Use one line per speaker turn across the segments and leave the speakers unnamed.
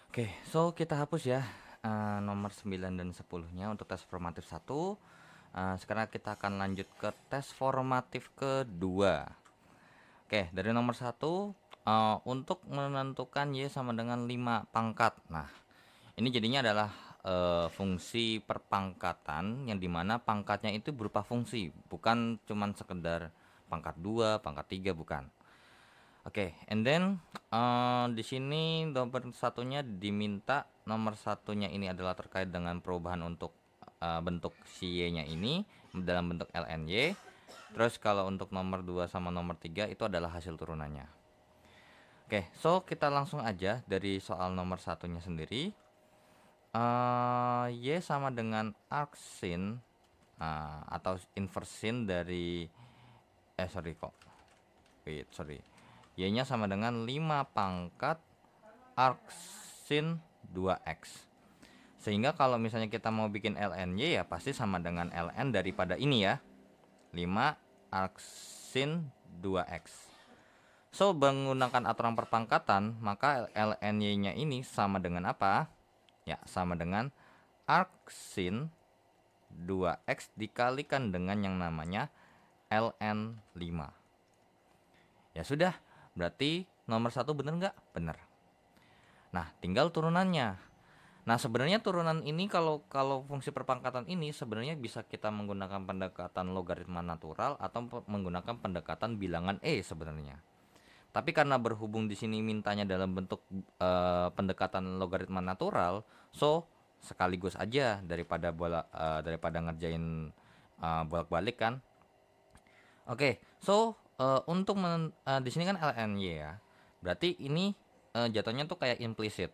Oke, so kita hapus ya nomor 9 dan 10-nya untuk tes formatif 1. Sekarang kita akan lanjut ke tes formatif kedua. Oke, dari nomor 1 untuk menentukan Y sama dengan 5 pangkat. Nah, ini jadinya adalah fungsi perpangkatan yang dimana pangkatnya itu berupa fungsi, bukan cuman sekedar pangkat 2, pangkat 3, bukan. Oke, and then di sini nomor satunya diminta, nomor satunya ini adalah terkait dengan perubahan untuk bentuk si Y-nya ini dalam bentuk LNY. Terus kalau untuk nomor 2 sama nomor 3 itu adalah hasil turunannya. Oke, so kita langsung aja dari soal nomor satunya sendiri. Y sama dengan arcsin atau inversin dari sorry kok. Wait, sorry. Y-nya sama dengan 5 pangkat arcsin 2x. Sehingga kalau misalnya kita mau bikin ln Y ya pasti sama dengan ln daripada ini ya. 5 arcsin 2x. So, menggunakan aturan perpangkatan, maka ln Y-nya ini sama dengan apa? Ya, sama dengan arcsin 2x dikalikan dengan yang namanya ln 5. Ya sudah, berarti nomor 1 bener nggak? Bener. Nah, tinggal turunannya. Nah, sebenarnya turunan ini kalau fungsi perpangkatan ini sebenarnya bisa kita menggunakan pendekatan logaritma natural atau menggunakan pendekatan bilangan sebenarnya. Tapi karena berhubung di sini mintanya dalam bentuk pendekatan logaritma natural, so sekaligus aja daripada ngerjain bolak-balik kan. Oke, so untuk di sini kan ln y ya. Berarti ini jatuhnya tuh kayak implisit.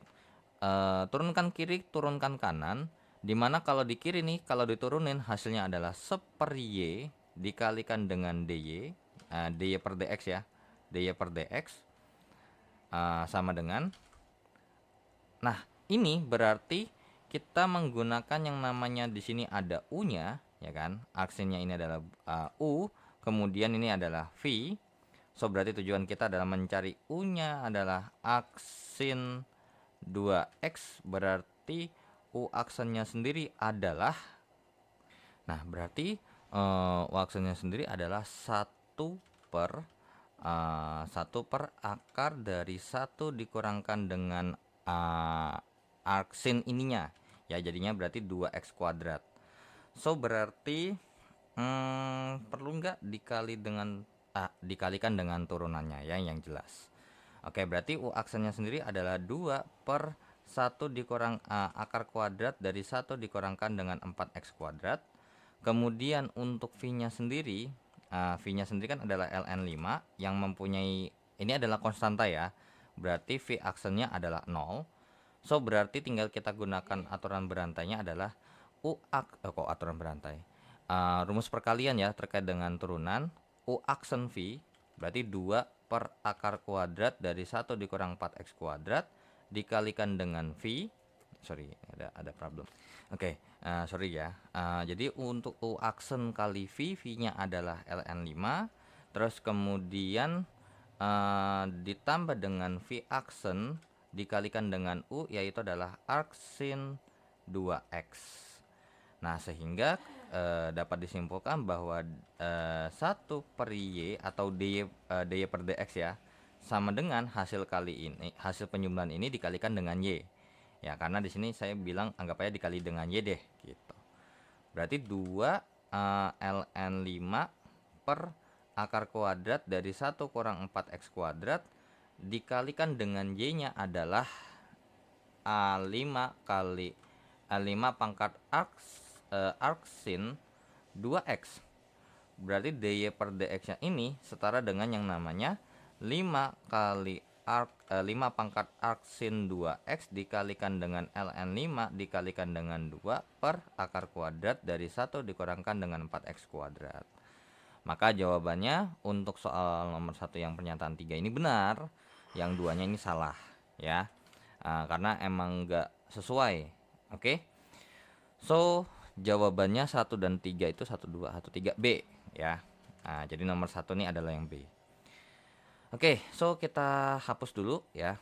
Turunkan kiri, turunkan kanan. Dimana kalau di kiri nih, kalau diturunin hasilnya adalah seper y dikalikan dengan dy, dy per dx ya, dy per dx sama dengan. Nah, ini berarti kita menggunakan yang namanya di sini ada u-nya, ya kan? Aksennya ini adalah u, kemudian ini adalah v. So berarti tujuan kita adalah mencari u-nya adalah aksin 2x, berarti u aksennya sendiri adalah, nah berarti u aksennya sendiri adalah 1 per akar dari 1 dikurangkan dengan arksin ininya. Ya jadinya berarti 2x kuadrat. So berarti perlu nggak dikalikan dengan turunannya ya yang jelas. Oke, berarti u aksennya sendiri adalah 2 per 1 dikurang akar kuadrat dari 1 dikurangkan dengan 4x kuadrat. Kemudian untuk v-nya sendiri, v-nya sendiri kan adalah ln 5 yang mempunyai, ini adalah konstanta ya. Berarti v aksennya adalah 0. So berarti tinggal kita gunakan aturan berantainya adalah kok aturan berantai. Rumus perkalian ya terkait dengan turunan. U aksen v berarti 2 per akar kuadrat dari 1 dikurang 4x kuadrat dikalikan dengan v. Sorry, ada problem. Oke, sorry ya. Jadi untuk u aksen kali v-nya adalah ln 5. Terus kemudian ditambah dengan v aksen dikalikan dengan u, yaitu adalah arksin 2x. Nah, sehingga dapat disimpulkan bahwa 1 per y atau dy per dx ya sama dengan hasil penjumlahan ini dikalikan dengan y. Ya, karena di sini saya bilang anggap aja dikali dengan y deh gitu. Berarti 2 ln 5 per akar kuadrat dari 1 kurang 4x kuadrat dikalikan dengan y-nya adalah 5 kali 5 pangkat arksin 2x. Berarti dy per dx nya ini setara dengan yang namanya 5 kali 5 pangkat arksin 2x dikalikan dengan ln 5 dikalikan dengan 2 per akar kuadrat dari 1 dikurangkan dengan 4x kuadrat. Maka jawabannya untuk soal nomor 1 yang pernyataan 3 ini benar, yang 2-nya ini salah ya. Karena emang nggak sesuai. Oke. So jawabannya 1 dan 3 itu 1, 2, 1, 3 B ya. Jadi nomor 1 ini adalah yang B. Oke, so kita hapus dulu ya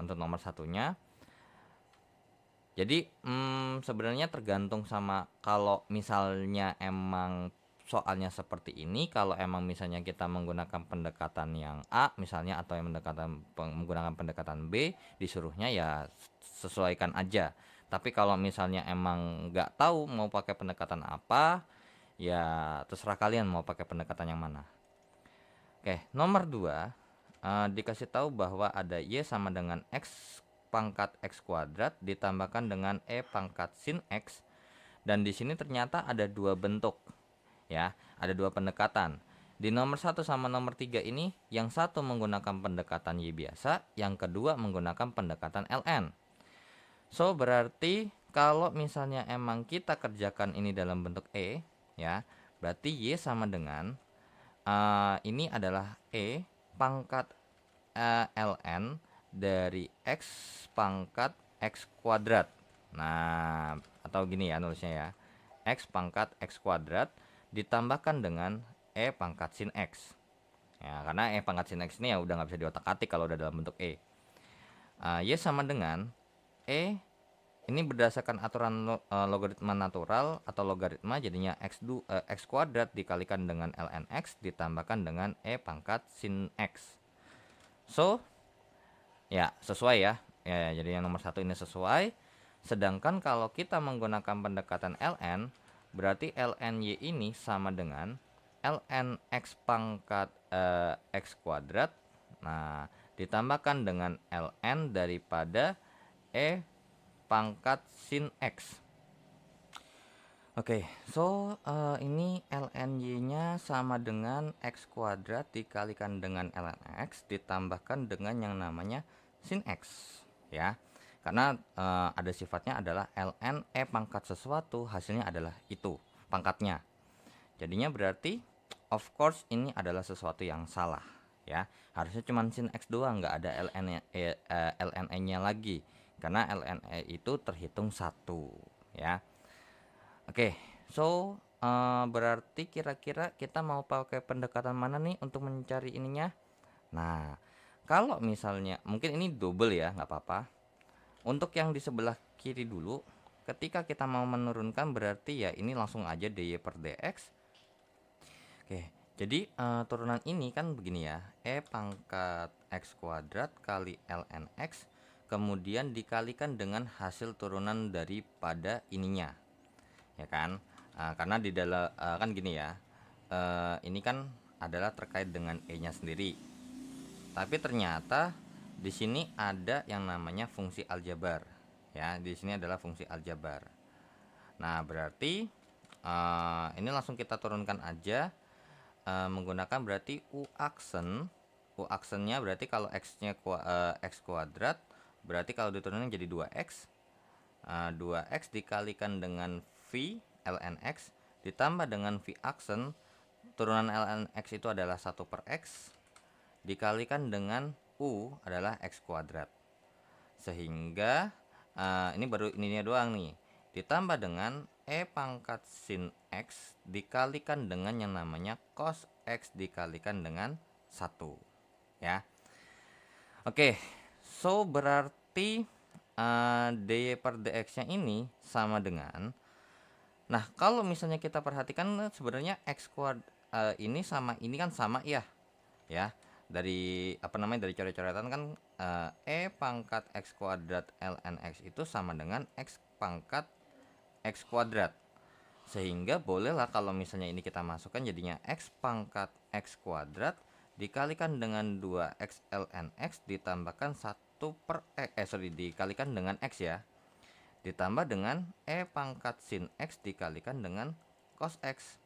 untuk nomor satunya. Jadi sebenarnya tergantung sama kalau misalnya emang soalnya seperti ini, kalau emang misalnya kita menggunakan pendekatan yang A misalnya atau yang menggunakan pendekatan B, disuruhnya ya sesuaikan aja. Tapi kalau misalnya emang nggak tahu mau pakai pendekatan apa, ya terserah kalian mau pakai pendekatan yang mana. Oke, nomor 2 dikasih tahu bahwa ada Y sama dengan X pangkat X kuadrat ditambahkan dengan E pangkat sin X, dan di sini ternyata ada dua bentuk ya, ada dua pendekatan. Di nomor 1 sama nomor 3 ini, yang satu menggunakan pendekatan Y biasa, yang kedua menggunakan pendekatan ln. So berarti kalau misalnya emang kita kerjakan ini dalam bentuk E ya, berarti Y sama dengan ini adalah E pangkat ln dari X pangkat X kuadrat. Nah, atau gini ya nulisnya ya, X pangkat X kuadrat ditambahkan dengan E pangkat sin X ya, karena E pangkat sin X ini ya udah nggak bisa diotak-atik kalau udah dalam bentuk E. Y sama dengan E, ini berdasarkan aturan logaritma natural atau logaritma, jadinya X kuadrat dikalikan dengan ln X ditambahkan dengan E pangkat sin X. So ya sesuai ya, jadi yang nomor 1 ini sesuai. Sedangkan kalau kita menggunakan pendekatan ln, berarti ln Y ini sama dengan ln X pangkat X kuadrat, nah ditambahkan dengan ln daripada E pangkat sin X. Oke, so ini ln Y-nya sama dengan X kuadrat dikalikan dengan ln X ditambahkan dengan yang namanya sin X ya. Karena ada sifatnya adalah ln E pangkat sesuatu, hasilnya adalah itu pangkatnya. Jadinya berarti of course ini adalah sesuatu yang salah ya. Harusnya cuma sin X doang, nggak ada ln E-nya lagi. Karena ln E itu terhitung 1 ya. Oke, so berarti kira-kira kita mau pakai pendekatan mana nih untuk mencari ininya? Nah, kalau misalnya mungkin ini double ya, nggak apa-apa. Untuk yang di sebelah kiri dulu, ketika kita mau menurunkan berarti ya ini langsung aja dy per dx. Oke, jadi turunan ini kan begini ya, E pangkat X kuadrat kali ln X, kemudian dikalikan dengan hasil turunan daripada ininya ya kan. Karena di dalam kan gini ya, ini kan adalah terkait dengan E-nya sendiri, tapi ternyata di sini ada yang namanya fungsi aljabar ya, di sini adalah fungsi aljabar. Nah berarti ini langsung kita turunkan aja menggunakan berarti u aksennya berarti kalau x-nya x kuadrat, berarti kalau diturunin jadi 2x. 2x dikalikan dengan V ln X ditambah dengan V aksen, turunan ln X itu adalah 1 per X dikalikan dengan U adalah X kuadrat, sehingga ini baru ininya doang nih, ditambah dengan E pangkat sin X dikalikan dengan yang namanya cos X dikalikan dengan 1 ya. Oke, so berarti dy per dx nya ini sama dengan, nah kalau misalnya kita perhatikan sebenarnya x ini sama ini kan sama ya dari dari coret-coretan kan E pangkat X kuadrat ln X itu sama dengan X pangkat X kuadrat, sehingga bolehlah kalau misalnya ini kita masukkan jadinya X pangkat X kuadrat dikalikan dengan 2x ln X ditambahkan 1 per dikalikan dengan X ya, ditambah dengan E pangkat sin X dikalikan dengan cos X.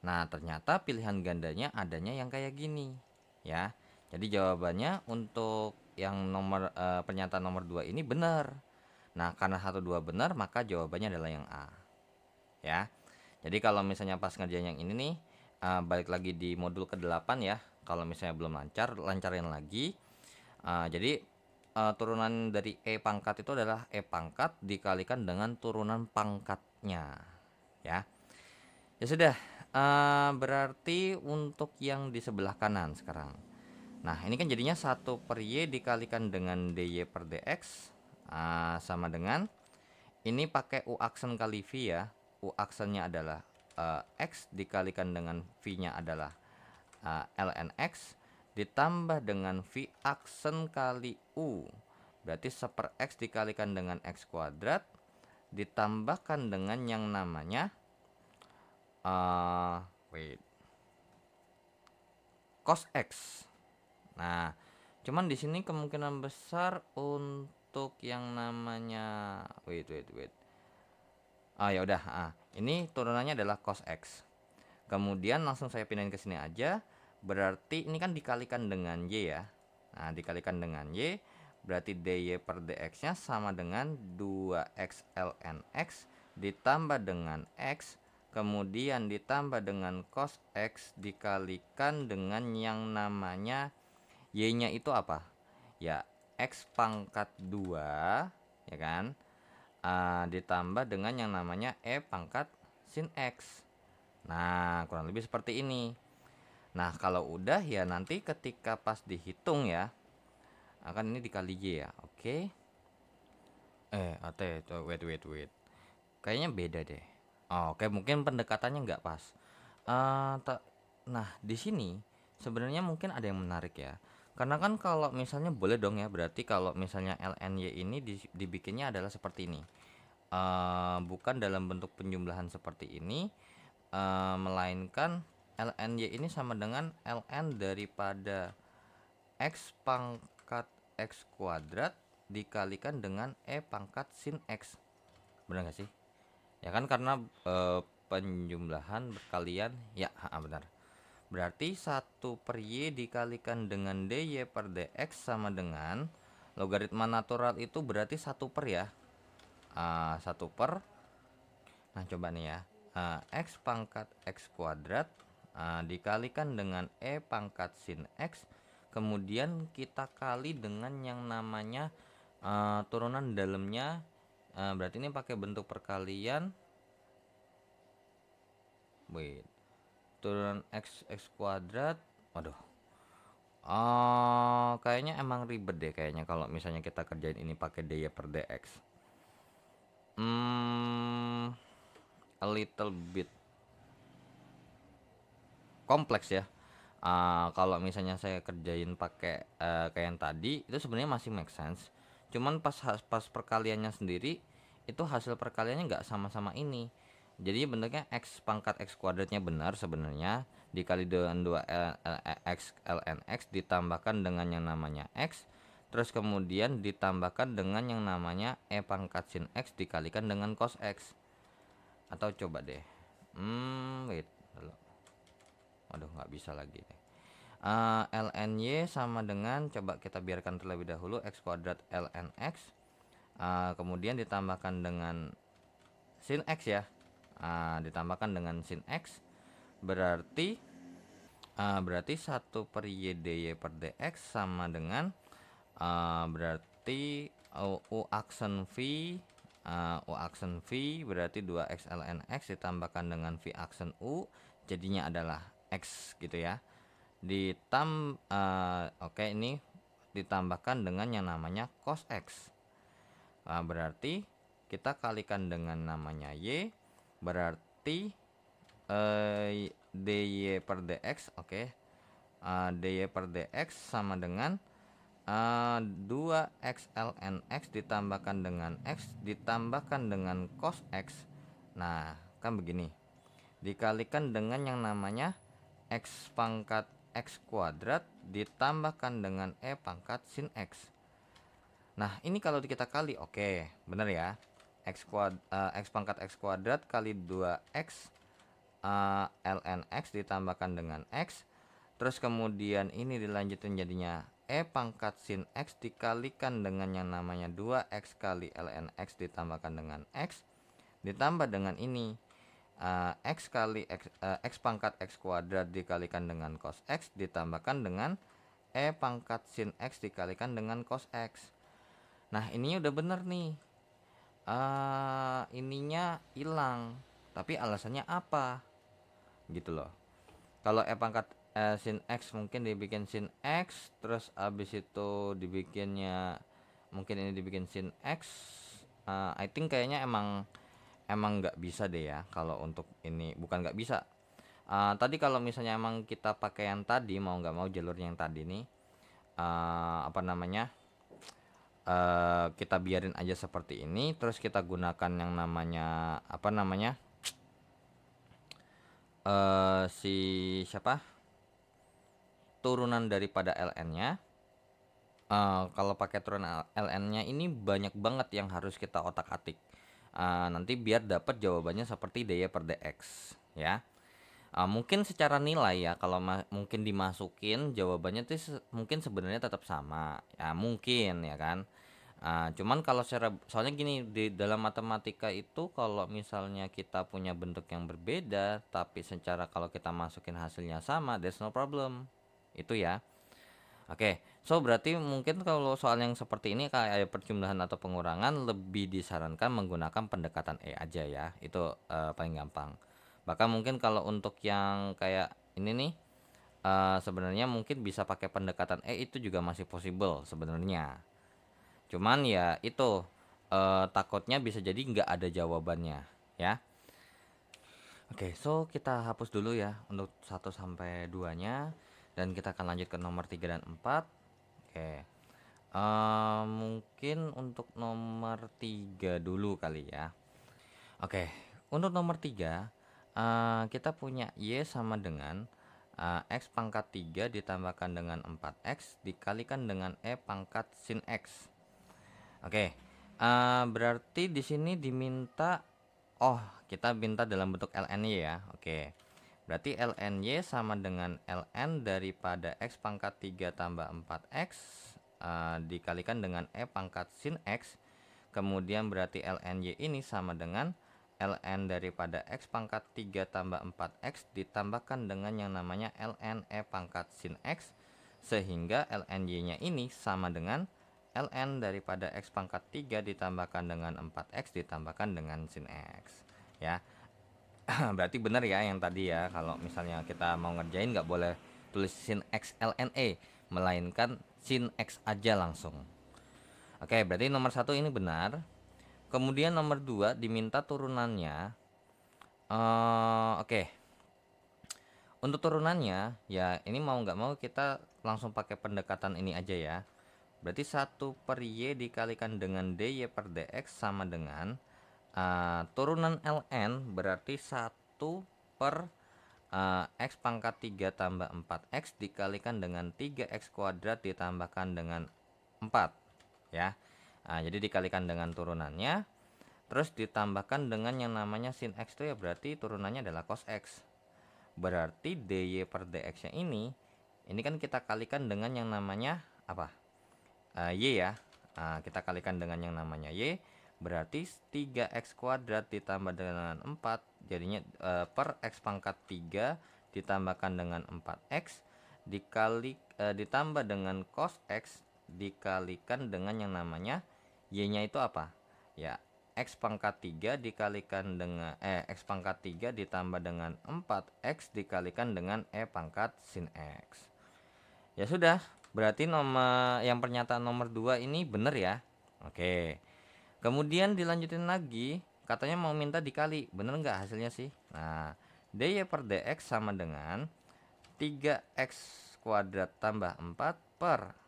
Nah ternyata pilihan gandanya adanya yang kayak gini ya. Jadi jawabannya untuk yang nomor pernyataan nomor 2 ini benar. Nah karena 1, 2 benar, maka jawabannya adalah yang A ya. Jadi kalau misalnya pas ngerjain yang ini nih, balik lagi di modul ke-8 ya. Kalau misalnya belum lancar, lancarin lagi. Jadi turunan dari E pangkat itu adalah E pangkat dikalikan dengan turunan pangkatnya ya. Ya sudah, berarti untuk yang di sebelah kanan sekarang. Nah ini kan jadinya 1 per Y dikalikan dengan dy per dx sama dengan Ini pakai U aksen kali V ya. U aksennya adalah X dikalikan dengan V-nya adalah ln X ditambah dengan V aksen kali U. Berarti 1/X dikalikan dengan X kuadrat ditambahkan dengan yang namanya cos X. Nah, cuman di sini kemungkinan besar untuk yang namanya ya udah, ini turunannya adalah cos X. Kemudian langsung saya pindahin ke sini aja. Berarti ini kan dikalikan dengan Y ya. Nah, dikalikan dengan Y berarti dy per dx-nya sama dengan 2x ln X ditambah dengan X kemudian ditambah dengan cos X dikalikan dengan yang namanya Y-nya itu apa? Ya, X pangkat 2 ya kan? Ditambah dengan yang namanya E pangkat sin X. Nah, kurang lebih seperti ini. Nah, kalau udah ya nanti ketika pas dihitung ya, akan ini dikali Y ya. Oke. Wait. Kayaknya beda deh. Oke, mungkin pendekatannya nggak pas. Nah, di sini sebenarnya mungkin ada yang menarik ya. Karena kan kalau misalnya boleh dong ya, berarti kalau misalnya ln Y ini dibikinnya adalah seperti ini. Bukan dalam bentuk penjumlahan seperti ini, melainkan ln Y ini sama dengan ln daripada X pangkat X kuadrat dikalikan dengan E pangkat sin X. Benar gak sih? Ya kan karena penjumlahan berkalian ya, benar. Berarti 1/Y dikalikan dengan dy per dx sama dengan logaritma natural itu berarti 1/, ya. 1/. Nah, coba nih ya. X pangkat X kuadrat dikalikan dengan E pangkat sin X. Kemudian kita kali dengan yang namanya turunan dalamnya. Berarti ini pakai bentuk perkalian. Turunan x kuadrat. Waduh. Kayaknya emang ribet deh kayaknya kalau misalnya kita kerjain ini pakai dy per dx. A little bit kompleks ya. Kalau misalnya saya kerjain pakai kayak yang tadi itu sebenarnya masih make sense. Cuman pas perkaliannya sendiri itu hasil perkaliannya nggak sama-sama ini. Jadi bentuknya x pangkat x kuadratnya benar sebenarnya dikali dengan 2 x ln x ditambahkan dengan yang namanya x terus kemudian ditambahkan dengan yang namanya e pangkat sin x dikalikan dengan cos x. Atau coba deh wait dulu. Waduh, nggak bisa lagi deh. ln y sama dengan, coba kita biarkan terlebih dahulu, x kuadrat ln x kemudian ditambahkan dengan sin x ya. Ditambahkan dengan sin x berarti 1/y dy per dx sama dengan berarti u aksen v berarti 2x ln x ditambahkan dengan v aksen u jadinya adalah x gitu ya. Oke, ini ditambahkan dengan yang namanya cos x. Berarti kita kalikan dengan namanya y berarti dy per dx. Oke. Dy per dx sama dengan 2x ln x ditambahkan dengan x ditambahkan dengan cos x. Nah, kan begini. Dikalikan dengan yang namanya x pangkat x kuadrat ditambahkan dengan e pangkat sin x. Nah, ini kalau kita kali, oke, benar ya. X pangkat x kuadrat kali 2x ln x ditambahkan dengan x. Terus kemudian ini dilanjutin jadinya e pangkat sin x dikalikan dengan yang namanya 2x kali ln x ditambahkan dengan x ditambah dengan ini x kali x pangkat x kuadrat dikalikan dengan cos x ditambahkan dengan e pangkat sin x dikalikan dengan cos x. Nah, ininya udah bener nih. Ininya hilang, tapi alasannya apa gitu loh. Kalau e pangkat sin x mungkin dibikin sin x, terus abis itu dibikinnya mungkin ini dibikin sin x I think kayaknya emang nggak bisa deh ya kalau untuk ini, bukan nggak bisa. Tadi kalau misalnya emang kita pakai yang tadi, mau nggak mau jalur yang tadi nih, apa namanya, kita biarin aja seperti ini, terus kita gunakan yang namanya apa namanya, si siapa, turunan daripada ln-nya. Kalau pakai turunan ln-nya ini banyak banget yang harus kita otak-atik, nanti biar dapat jawabannya seperti dy per dx ya. Mungkin secara nilai ya, kalau mungkin dimasukin jawabannya tuh mungkin sebenarnya tetap sama ya, mungkin ya kan. Cuman kalau soalnya gini, di dalam matematika itu kalau misalnya kita punya bentuk yang berbeda tapi secara kalau kita masukin hasilnya sama, there's no problem itu ya. Oke, so berarti mungkin kalau soal yang seperti ini kayak perjumlahan atau pengurangan, lebih disarankan menggunakan pendekatan E aja ya. Itu paling gampang. Bahkan mungkin kalau untuk yang kayak ini nih, sebenarnya mungkin bisa pakai pendekatan E, itu juga masih possible sebenarnya. Cuman ya itu, takutnya bisa jadi nggak ada jawabannya ya. Oke, so kita hapus dulu ya untuk 1 sampai 2-nya, dan kita akan lanjut ke nomor 3 dan 4. Oke. Mungkin untuk nomor 3 dulu kali ya. Oke, untuk nomor 3, kita punya Y sama dengan X pangkat 3 ditambahkan dengan 4X dikalikan dengan E pangkat sin X. Oke, berarti di sini diminta, kita minta dalam bentuk ln-y ya. Oke, berarti ln-y sama dengan ln daripada X pangkat 3 tambah 4X dikalikan dengan E pangkat sin X. Kemudian berarti ln-y ini sama dengan ln daripada X pangkat 3 tambah 4X ditambahkan dengan yang namanya ln E pangkat sin X, sehingga ln-y-nya ini sama dengan ln daripada X pangkat 3 ditambahkan dengan 4X ditambahkan dengan sin X ya. Berarti benar ya yang tadi ya, kalau misalnya kita mau ngerjain nggak boleh tulis sin X ln E, melainkan sin X aja langsung. Oke, berarti nomor 1 ini benar. Kemudian nomor 2 diminta turunannya. Oke, untuk turunannya ya ini mau nggak mau kita langsung pakai pendekatan ini aja ya. Berarti 1/y dikalikan dengan dy per dx sama dengan turunan ln, berarti 1 per X pangkat 3 tambah 4X dikalikan dengan 3X kuadrat ditambahkan dengan 4 ya. Jadi dikalikan dengan turunannya, terus ditambahkan dengan yang namanya sin X itu ya, berarti turunannya adalah cos X. Berarti dy per dx nya ini kan kita kalikan dengan yang namanya apa? Y ya. Kita kalikan dengan yang namanya Y, berarti 3X kuadrat ditambah dengan 4 jadinya per X pangkat 3 ditambahkan dengan 4X ditambah dengan cos X dikalikan dengan yang namanya Y nya itu apa ya, X pangkat 3 dikalikan dengan X pangkat 3 ditambah dengan 4X dikalikan dengan E pangkat sin X. Ya sudah, berarti nomor yang pernyataan nomor 2 ini benar ya. Oke. Kemudian dilanjutin lagi, katanya mau minta dikali. Bener nggak hasilnya sih? Nah, dy per dx sama dengan 3x kuadrat tambah 4 per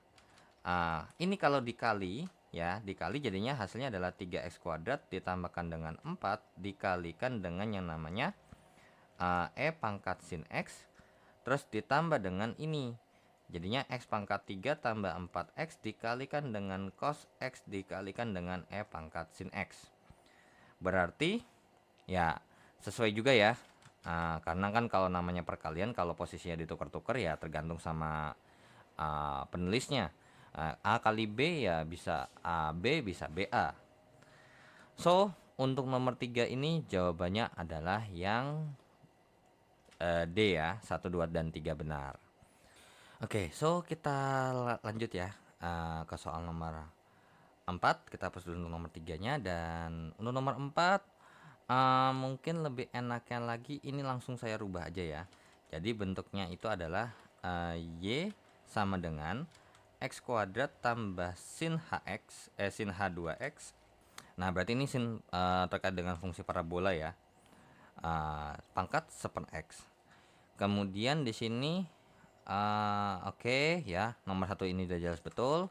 ini kalau dikali ya, dikali jadinya hasilnya adalah 3x kuadrat ditambahkan dengan 4 dikalikan dengan yang namanya E pangkat sin X, terus ditambah dengan ini. Jadinya X pangkat 3 tambah 4X dikalikan dengan cos X dikalikan dengan E pangkat sin X. Berarti ya sesuai juga ya. Karena kan kalau namanya perkalian, kalau posisinya ditukar-tukar ya tergantung sama penulisnya. A kali B ya bisa AB bisa BA. So untuk nomor 3 ini jawabannya adalah yang D ya, 1, 2, dan 3 benar. Oke, so kita lanjut ya ke soal nomor 4. Kita hapus dulu untuk nomor 3-nya, dan untuk nomor 4 mungkin lebih enaknya lagi ini langsung saya rubah aja ya. Jadi bentuknya itu adalah Y sama dengan X kuadrat tambah sin HX sin H2X Nah, berarti ini sin terkait dengan fungsi parabola ya. Pangkat 1/x. Kemudian di sini oke ya, nomor 1 ini udah jelas betul,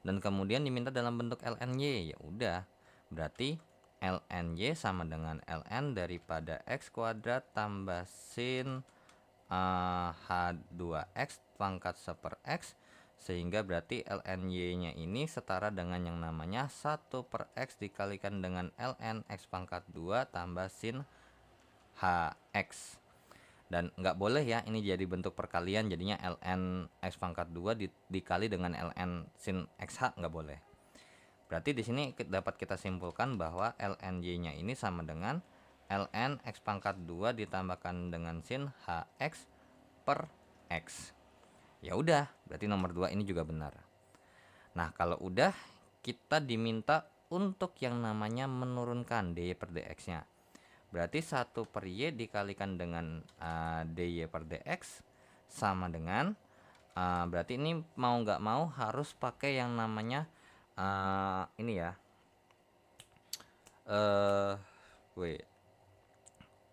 dan kemudian diminta dalam bentuk lny. Ya udah, berarti lny sama dengan ln daripada x kuadrat tambah sin h2x pangkat 1/x, sehingga berarti lny nya ini setara dengan yang namanya 1/x dikalikan dengan ln x pangkat 2 tambah sin hx. Dan nggak boleh ya ini jadi bentuk perkalian, jadinya ln x pangkat 2 dikali dengan ln sin xh, nggak boleh. Berarti di sini dapat kita simpulkan bahwa lny nya ini sama dengan ln x pangkat 2 ditambahkan dengan sin hx per x. Ya udah, berarti nomor 2 ini juga benar. Nah, kalau udah, kita diminta untuk yang namanya menurunkan dy per dx-nya. Berarti 1/y dikalikan dengan dy per dx sama dengan berarti ini mau nggak mau harus pakai yang namanya ini ya. Wait.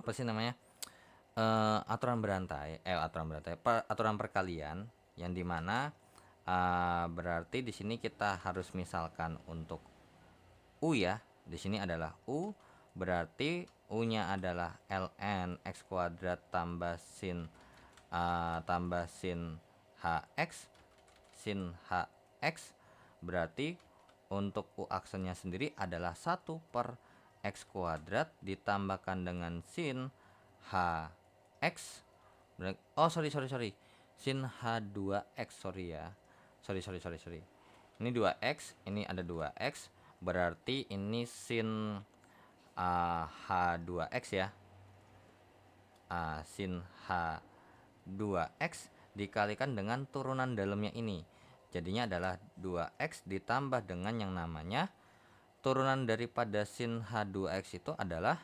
Apa sih namanya? Aturan berantai, aturan perkalian, yang dimana berarti di sini kita harus misalkan untuk u ya, di sini adalah u, berarti u-nya adalah ln x kuadrat tambah sin hx sin hx, berarti untuk u aksennya sendiri adalah 1/x kuadrat ditambahkan dengan sin hx. Oh, sorry, sin h2x, sorry ya, sorry. Ini 2x, ini ada 2x, berarti ini sin h2x ya, sin h2x dikalikan dengan turunan dalamnya ini, jadinya adalah 2x ditambah dengan yang namanya turunan daripada sin h2x itu adalah,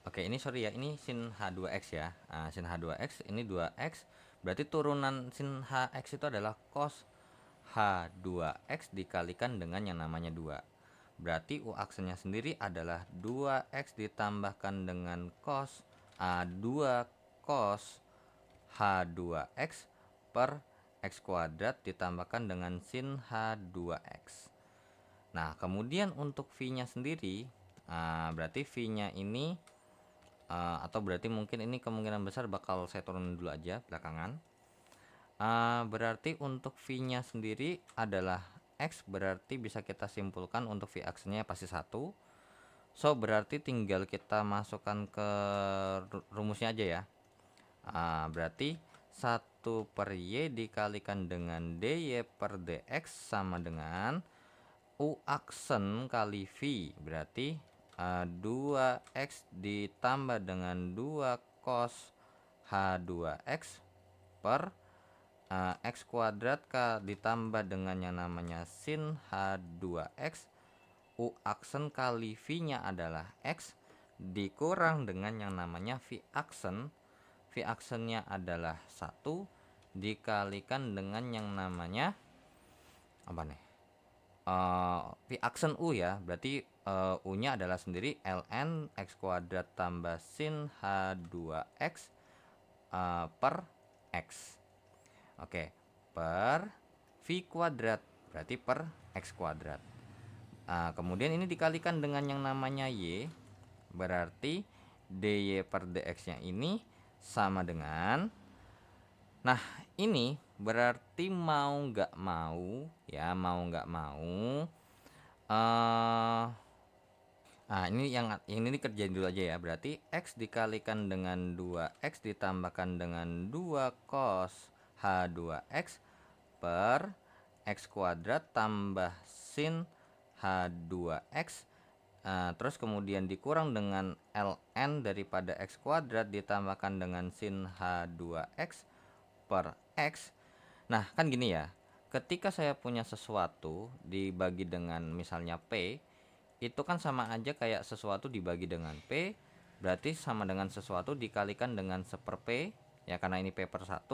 oke, ini sorry ya, ini sin h2x ya. Sin h2x ini 2x, berarti turunan sin hx itu adalah cos h2x dikalikan dengan yang namanya 2. Berarti u aksennya sendiri adalah 2x ditambahkan dengan cos 2 cos h2x per x kuadrat ditambahkan dengan sin h2x. Nah, kemudian untuk v-nya sendiri, berarti v-nya ini atau berarti mungkin ini kemungkinan besar bakal saya turunin dulu aja belakangan. Berarti untuk v-nya sendiri adalah x, berarti bisa kita simpulkan untuk v aksennya pasti 1. So berarti tinggal kita masukkan ke rumusnya aja ya. Berarti 1/y dikalikan dengan dy per dx sama dengan u aksen kali v, berarti 2x ditambah dengan 2 cos h2x per x kuadrat ditambah dengan yang namanya sin h2x, u aksen kali v-nya adalah x dikurang dengan yang namanya v aksen. V aksennya adalah 1 dikalikan dengan yang namanya apa nih? V aksen u ya, berarti u-nya adalah sendiri ln x kuadrat tambah sin h2x per x. Oke, per v kuadrat, berarti per x kuadrat. Kemudian ini dikalikan dengan yang namanya y, berarti dy per dx-nya ini sama dengan, nah ini berarti mau nggak mau ya, ini yang ini dikerjain dulu aja ya. Berarti x dikalikan dengan 2x ditambahkan dengan 2 cos h2x per x kuadrat tambah sin h2x, terus kemudian dikurang dengan ln daripada x kuadrat ditambahkan dengan sin h2x per x. Nah, kan gini ya, ketika saya punya sesuatu dibagi dengan misalnya p, itu kan sama aja kayak sesuatu dibagi dengan p, berarti sama dengan sesuatu dikalikan dengan 1/p ya, karena ini p per 1,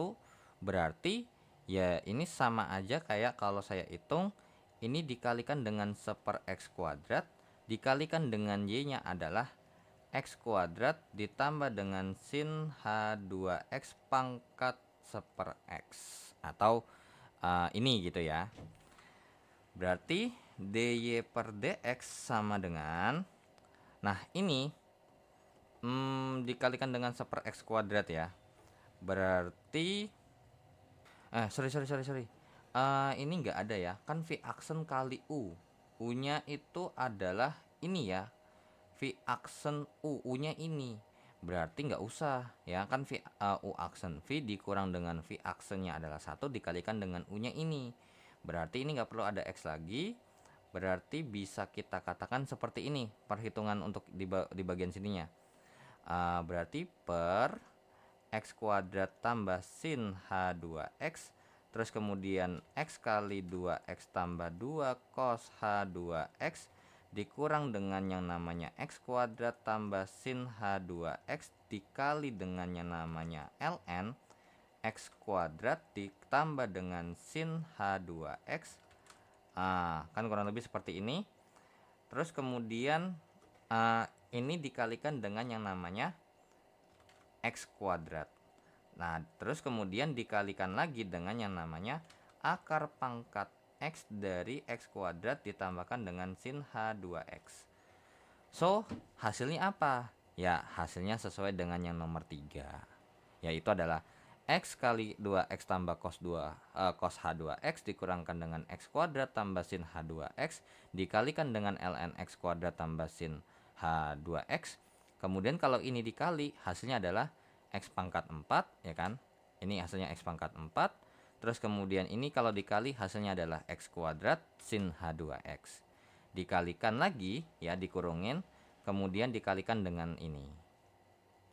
berarti ya ini sama aja kayak kalau saya hitung ini dikalikan dengan 1/x kuadrat dikalikan dengan Y-nya adalah X kuadrat ditambah dengan sin H2X pangkat 1/X. Atau ini gitu ya. Berarti dy per dx sama dengan, nah ini dikalikan dengan 1/X kuadrat ya. Berarti sorry. Ini nggak ada ya, kan V aksen kali U. U-nya itu adalah ini ya, V aksen U-nya ini. Berarti nggak usah ya, kan U aksen V dikurang dengan V aksennya adalah 1 dikalikan dengan U-nya ini. Berarti ini nggak perlu ada X lagi. Berarti bisa kita katakan seperti ini perhitungan untuk di bagian sininya. Berarti per X kuadrat tambah sin H2X, terus kemudian X kali 2X tambah 2 cos H2X dikurang dengan yang namanya X kuadrat tambah sin H2X dikali dengan yang namanya ln X kuadrat ditambah dengan sin H2X. Kan kurang lebih seperti ini. Terus kemudian ini dikalikan dengan yang namanya X kuadrat. Nah, terus kemudian dikalikan lagi dengan yang namanya akar pangkat X dari X kuadrat ditambahkan dengan sin H2X. So, hasilnya apa? Ya, hasilnya sesuai dengan yang nomor 3. Yaitu adalah X kali 2X tambah cos H2X dikurangkan dengan X kuadrat tambah sin H2X dikalikan dengan ln X kuadrat tambah sin H2X. Kemudian kalau ini dikali, hasilnya adalah X pangkat 4, ya kan? Ini hasilnya X pangkat 4. Terus kemudian ini kalau dikali, hasilnya adalah X kuadrat sin H2X. Dikalikan lagi, ya dikurungin, kemudian dikalikan dengan ini.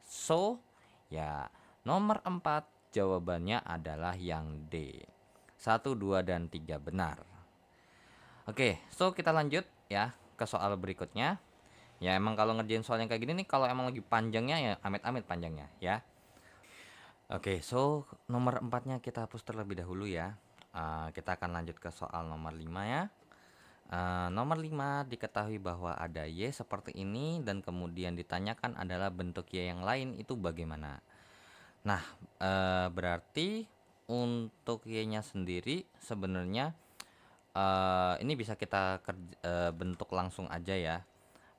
So, ya nomor 4 jawabannya adalah yang D. 1, 2, dan 3 benar. Oke, so kita lanjut ya ke soal berikutnya. Ya emang kalau ngerjain soal yang kayak gini nih, kalau emang lagi panjangnya ya amit-amit panjangnya ya. Oke, so nomor 4-nya kita hapus terlebih dahulu ya. Kita akan lanjut ke soal nomor 5 ya. Nomor 5 diketahui bahwa ada Y seperti ini dan kemudian ditanyakan adalah bentuk Y yang lain itu bagaimana. Nah, berarti untuk Y-nya sendiri sebenarnya ini bisa kita bentuk langsung aja ya.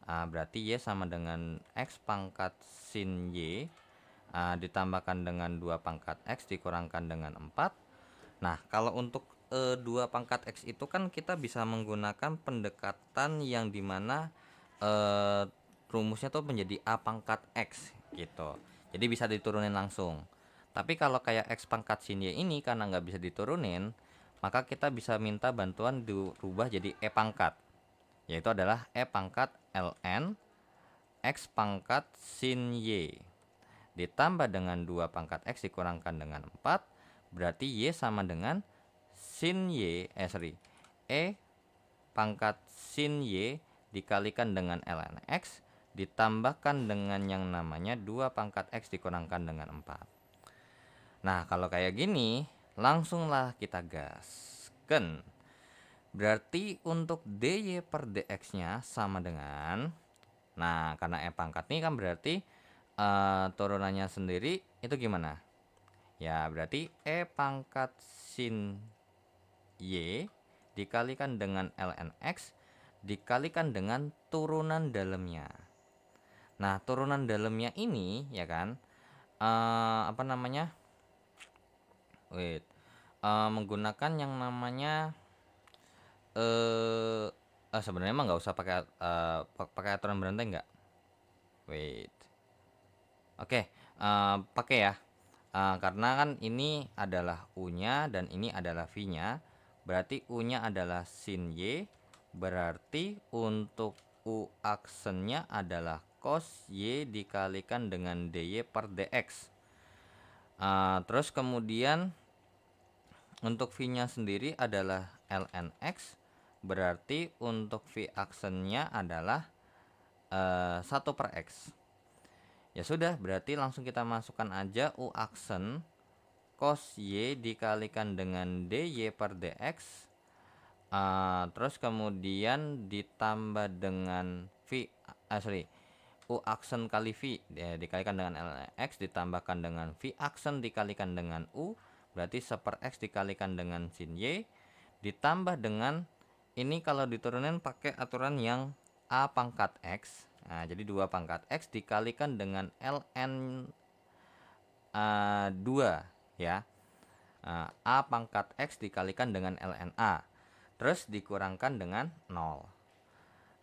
Berarti Y sama dengan X pangkat sin Y ditambahkan dengan 2 pangkat X dikurangkan dengan 4. Nah, kalau untuk 2 pangkat X itu kan kita bisa menggunakan pendekatan yang dimana rumusnya tuh menjadi A pangkat X gitu. Jadi bisa diturunin langsung. Tapi kalau kayak X pangkat sin Y ini karena nggak bisa diturunin, maka kita bisa minta bantuan dirubah jadi E pangkat, yaitu adalah E pangkat ln X pangkat sin Y ditambah dengan 2 pangkat X dikurangkan dengan 4. Berarti Y sama dengan sin Y E pangkat sin Y dikalikan dengan ln X ditambahkan dengan yang namanya 2 pangkat X dikurangkan dengan 4. Nah, kalau kayak gini langsunglah kita gaskan. Berarti untuk dy per dx nya sama dengan, nah karena E pangkat ini kan berarti turunannya sendiri itu gimana? Ya berarti E pangkat sin Y dikalikan dengan ln X dikalikan dengan turunan dalamnya. Nah turunan dalamnya ini ya kan apa namanya, menggunakan yang namanya sebenarnya emang nggak usah pakai aturan berantai nggak? Oke, pakai ya. Karena kan ini adalah U-nya dan ini adalah V-nya. Berarti U-nya adalah sin Y. Berarti untuk U aksennya adalah cos Y dikalikan dengan dy per dx. Terus kemudian untuk V-nya sendiri adalah ln X. Berarti untuk V aksennya adalah 1 per X. Ya sudah, berarti langsung kita masukkan aja U aksen cos Y dikalikan dengan dy per dx terus kemudian ditambah dengan U aksen kali V ya, dikalikan dengan Lx ditambahkan dengan V aksen dikalikan dengan U, berarti 1/X dikalikan dengan sin Y, ditambah dengan ini kalau diturunin pakai aturan yang A pangkat X. Nah, jadi 2 pangkat X dikalikan dengan ln 2 ya. A pangkat X dikalikan dengan ln A. Terus dikurangkan dengan 0.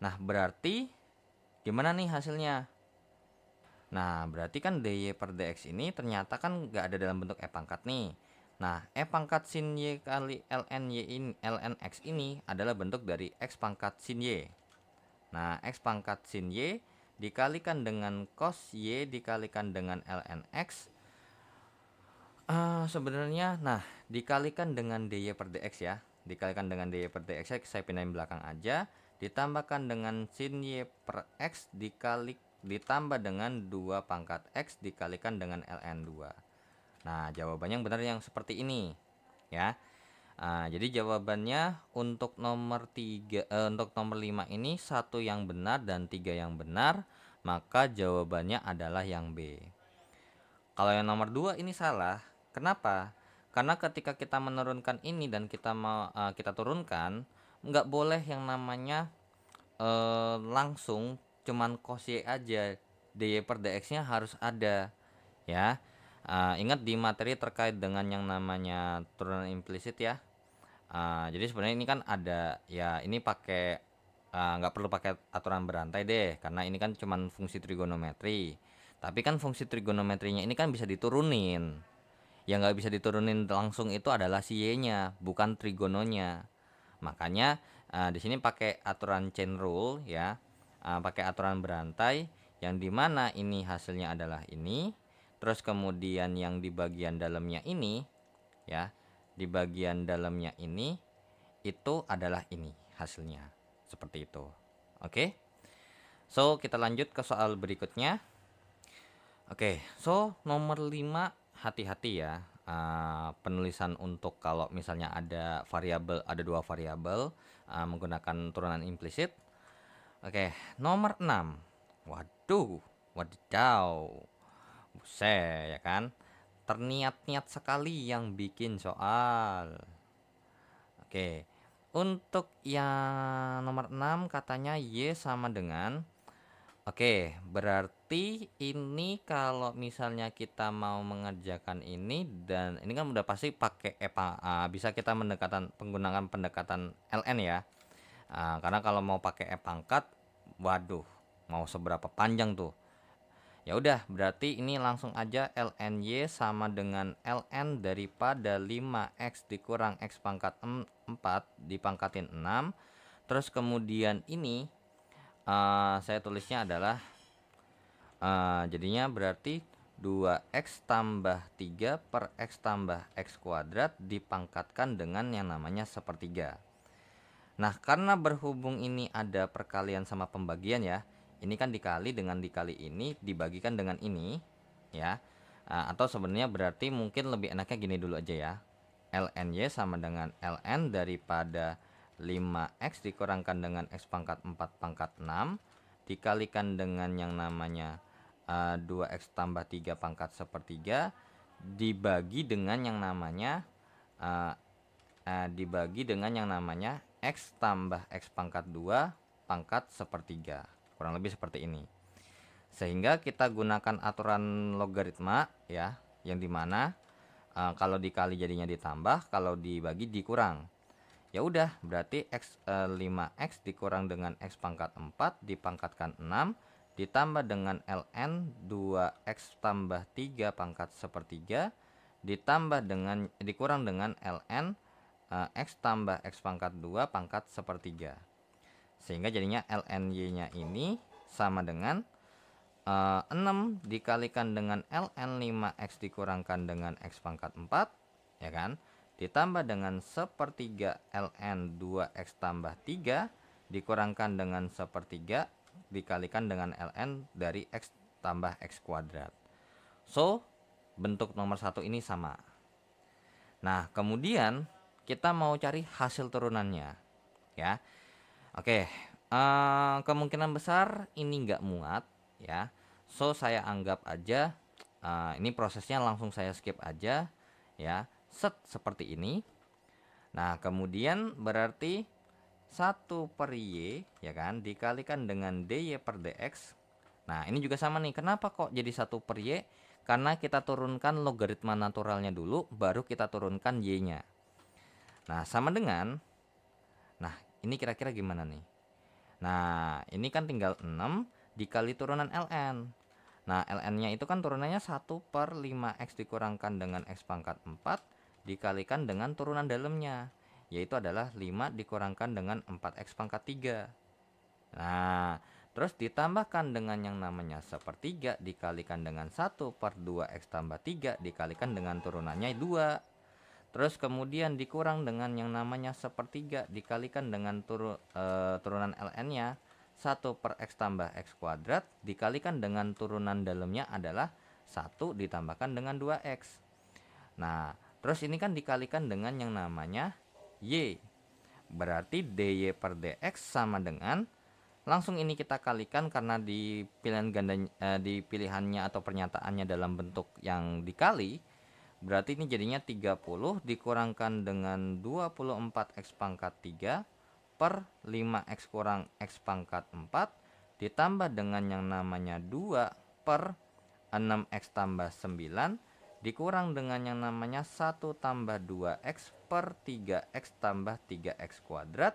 Nah, berarti gimana nih hasilnya? Nah, berarti kan dy per dx ini ternyata kan nggak ada dalam bentuk e pangkat nih. Nah, e pangkat sin y kali ln y ini, ln x ini adalah bentuk dari x pangkat sin y. Nah, x pangkat sin y dikalikan dengan cos y dikalikan dengan ln x. Sebenarnya, nah, dikalikan dengan dy per dx ya. Dikalikan dengan dy per dx saya pindahin belakang aja. Ditambahkan dengan sin y per x ditambah dengan 2 pangkat x dikalikan dengan ln 2. Nah, jawabannya yang benar yang seperti ini ya. Jadi jawabannya untuk nomor 5 ini 1 yang benar dan 3 yang benar, maka jawabannya adalah yang B. Kalau yang nomor 2 ini salah. Kenapa? Karena ketika kita menurunkan ini dan kita turunkan, nggak boleh yang namanya langsung cuman cos y aja. dy per dx-nya harus ada ya. Ingat di materi terkait dengan yang namanya turunan implisit ya. Jadi sebenarnya ini kan ada ya, ini pakai nggak perlu pakai aturan berantai deh, karena ini kan cuman fungsi trigonometri. Tapi kan fungsi trigonometrinya ini kan bisa diturunin. Yang nggak bisa diturunin langsung itu adalah si y-nya, bukan trigononya. Makanya di sini pakai aturan chain rule ya, pakai aturan berantai, yang dimana ini hasilnya adalah ini, terus kemudian yang di bagian dalamnya ini ya, di bagian dalamnya ini itu adalah ini hasilnya, seperti itu. Oke, so kita lanjut ke soal berikutnya. Oke, so nomor 5, hati-hati ya, penulisan untuk kalau misalnya ada variabel, ada 2 variabel menggunakan turunan implisit. Oke, nomor 6. Waduh, wadidaw, buset ya kan, terniat-niat sekali yang bikin soal. Oke, untuk yang nomor 6 katanya Y sama dengan, oke, berarti ini kalau misalnya kita mau mengerjakan ini, dan ini kan udah pasti pakai bisa kita menggunakan pendekatan ln ya. Karena kalau mau pakai e pangkat, waduh, mau seberapa panjang tuh. Ya udah, berarti ini langsung aja ln y sama dengan ln daripada 5x dikurang x pangkat 4 dipangkatin 6. Terus kemudian ini saya tulisnya adalah jadinya berarti 2x tambah 3 per x tambah x kuadrat dipangkatkan dengan yang namanya sepertiga. Nah, karena berhubung ini ada perkalian sama pembagian ya, ini kan dikali dengan dikali ini dibagikan dengan ini ya. Atau sebenarnya berarti mungkin lebih enaknya gini dulu aja ya. ln y sama dengan ln daripada 5x dikurangkan dengan x pangkat 4 pangkat 6 dikalikan dengan yang namanya 2x tambah 3 pangkat sepertiga dibagi dengan yang namanya x tambah x pangkat 2 pangkat sepertiga. Kurang lebih seperti ini. Sehingga kita gunakan aturan logaritma ya, yang dimana kalau dikali jadinya ditambah, kalau dibagi dikurang. Ya udah, berarti 5x dikurang dengan x pangkat 4 dipangkatkan 6 ditambah dengan ln 2x tambah 3 pangkat sepertiga dikurang dengan ln x tambah x pangkat 2 pangkat sepertiga. Sehingga jadinya ln y-nya ini sama dengan 6 dikalikan dengan ln 5x dikurangkan dengan x pangkat 4 ya kan, ditambah dengan sepertiga ln 2x tambah 3 dikurangkan dengan sepertiga dikalikan dengan ln dari x tambah x kuadrat. So, bentuk nomor 1 ini sama. Nah, kemudian kita mau cari hasil turunannya. ya. Oke, kemungkinan besar ini nggak muat ya. So saya anggap aja ini prosesnya langsung saya skip aja ya. Set seperti ini. Nah, kemudian berarti 1/Y ya kan dikalikan dengan dy per dx. Nah, ini juga sama nih. Kenapa kok jadi 1/Y? Karena kita turunkan logaritma naturalnya dulu, baru kita turunkan y-nya. Nah, sama dengan, nah ini kira-kira gimana nih? Nah, ini kan tinggal 6 dikali turunan ln. Nah, ln-nya itu kan turunannya 1/5x dikurangkan dengan x pangkat 4 dikalikan dengan turunan dalamnya, yaitu adalah 5 dikurangkan dengan 4x pangkat 3. Nah, terus ditambahkan dengan yang namanya sepertiga dikalikan dengan 1/2x tambah 3 dikalikan dengan turunannya 2. Terus kemudian dikurang dengan yang namanya sepertiga dikalikan dengan turunan ln-nya 1/x tambah x kuadrat dikalikan dengan turunan dalamnya adalah 1 ditambahkan dengan 2x. Nah, terus ini kan dikalikan dengan yang namanya y. Berarti dy per dx sama dengan, langsung ini kita kalikan karena di pilihan di pilihannya atau pernyataannya dalam bentuk yang dikali. Berarti ini jadinya 30 dikurangkan dengan 24x pangkat 3 per 5x kurang x pangkat 4 ditambah dengan yang namanya 2 per 6x tambah 9 dikurang dengan yang namanya 1 tambah 2x per 3x tambah 3x kuadrat.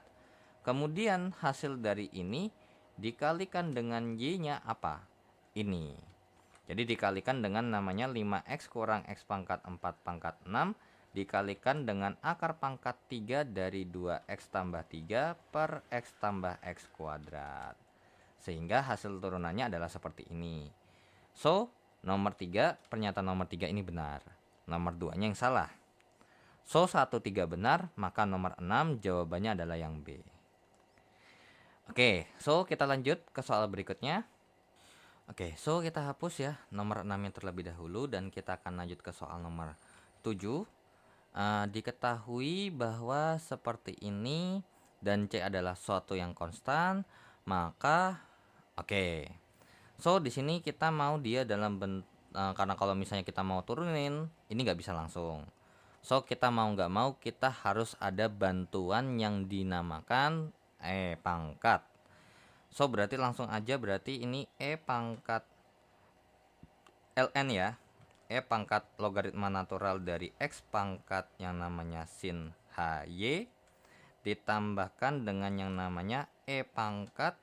Kemudian hasil dari ini dikalikan dengan y-nya apa? Ini. Jadi dikalikan dengan namanya 5x kurang x pangkat 4 pangkat 6 dikalikan dengan akar pangkat 3 dari 2x tambah 3 per x tambah x kuadrat. Sehingga hasil turunannya adalah seperti ini. So, nomor 3, pernyataan nomor 3 ini benar. Nomor 2-nya yang salah. So, 1, 3 benar, maka nomor 6 jawabannya adalah yang B. Oke, so kita lanjut ke soal berikutnya. Oke, so kita hapus ya nomor 6 terlebih dahulu dan kita akan lanjut ke soal nomor 7. Diketahui bahwa seperti ini dan C adalah suatu yang konstan, maka oke. So di sini kita mau dia dalam karena kalau misalnya kita mau turunin, ini nggak bisa langsung. So kita mau nggak mau kita harus ada bantuan yang dinamakan pangkat. So berarti langsung aja, berarti ini pangkat ln ya, pangkat logaritma natural dari x pangkat yang namanya sin hy ditambahkan dengan yang namanya pangkat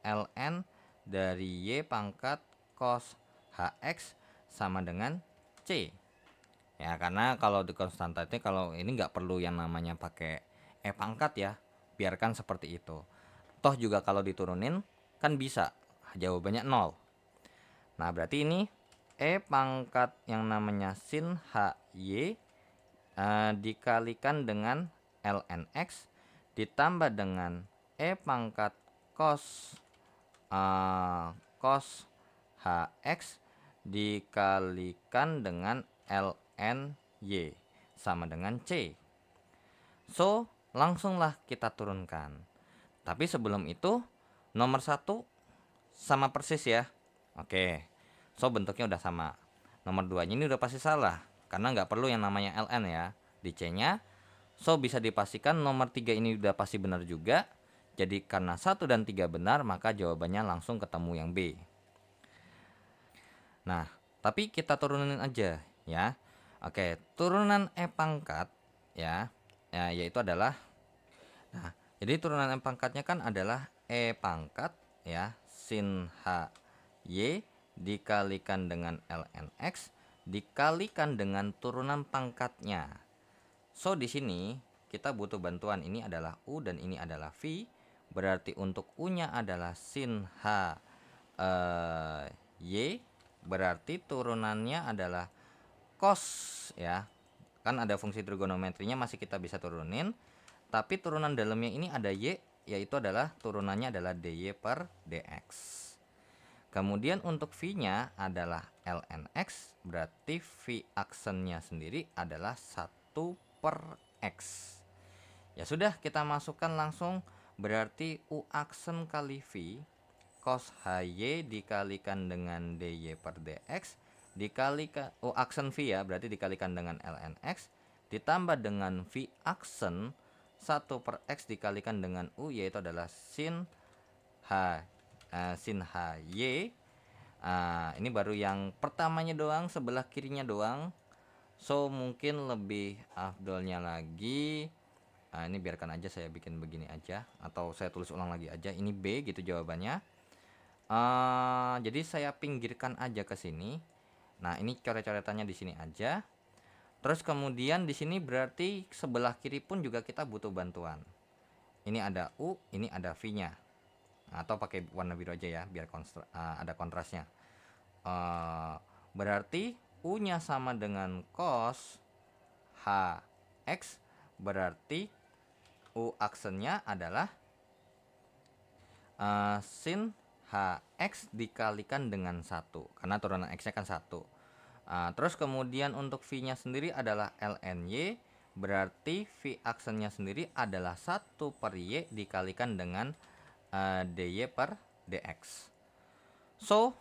ln dari y pangkat cos hx sama dengan c. Ya, karena kalau di konstanta itu kalau ini nggak perlu yang namanya pakai pangkat ya, biarkan seperti itu. Toh juga kalau diturunin kan bisa jawabannya 0. Nah, berarti ini pangkat yang namanya sin hy dikalikan dengan ln x ditambah dengan pangkat cos hx dikalikan dengan ln y sama dengan c. So, langsunglah kita turunkan. Tapi sebelum itu, nomor 1 sama persis ya. Oke, so bentuknya udah sama. Nomor 2-nya ini udah pasti salah, karena nggak perlu yang namanya ln ya di C-nya. So bisa dipastikan nomor 3 ini udah pasti benar juga. Jadi karena 1 dan 3 benar, maka jawabannya langsung ketemu yang B. Nah, tapi kita turunin aja ya. Oke, turunan pangkat ya, yaitu adalah, nah, jadi turunan pangkatnya kan adalah pangkat ya sin hy dikalikan dengan ln x dikalikan dengan turunan pangkatnya. So di sini kita butuh bantuan, ini adalah u dan ini adalah v. Berarti untuk u-nya adalah sin y, berarti turunannya adalah cos ya. Kan ada fungsi trigonometrinya masih kita bisa turunin. Tapi turunan dalamnya ini ada y, yaitu adalah turunannya adalah dy per dx. Kemudian untuk v-nya adalah ln x, berarti v aksennya sendiri adalah 1/x. Ya sudah, kita masukkan langsung berarti U aksen kali V cos HY dikalikan dengan DY per DX dikalikan U aksen V ya, berarti dikalikan dengan ln X ditambah dengan V aksen 1 per X dikalikan dengan U, yaitu adalah sin HY. Ini baru yang pertamanya doang, sebelah kirinya doang. So mungkin lebih afdolnya lagi, ini biarkan aja saya bikin begini aja, atau saya tulis ulang lagi aja. Ini B gitu jawabannya. Jadi saya pinggirkan aja ke sini. Nah, ini coret-coretannya di sini aja. Terus kemudian di sini berarti sebelah kiri pun juga kita butuh bantuan. Ini ada U, ini ada V-nya. Atau pakai warna biru aja ya, biar ada kontrasnya. Berarti U-nya sama dengan cos HX, berarti U aksennya adalah sin HX dikalikan dengan 1, karena turunan X-nya kan 1. Terus kemudian untuk V-nya sendiri adalah ln Y, berarti V aksennya sendiri adalah 1 per Y dikalikan dengan DY per DX. So,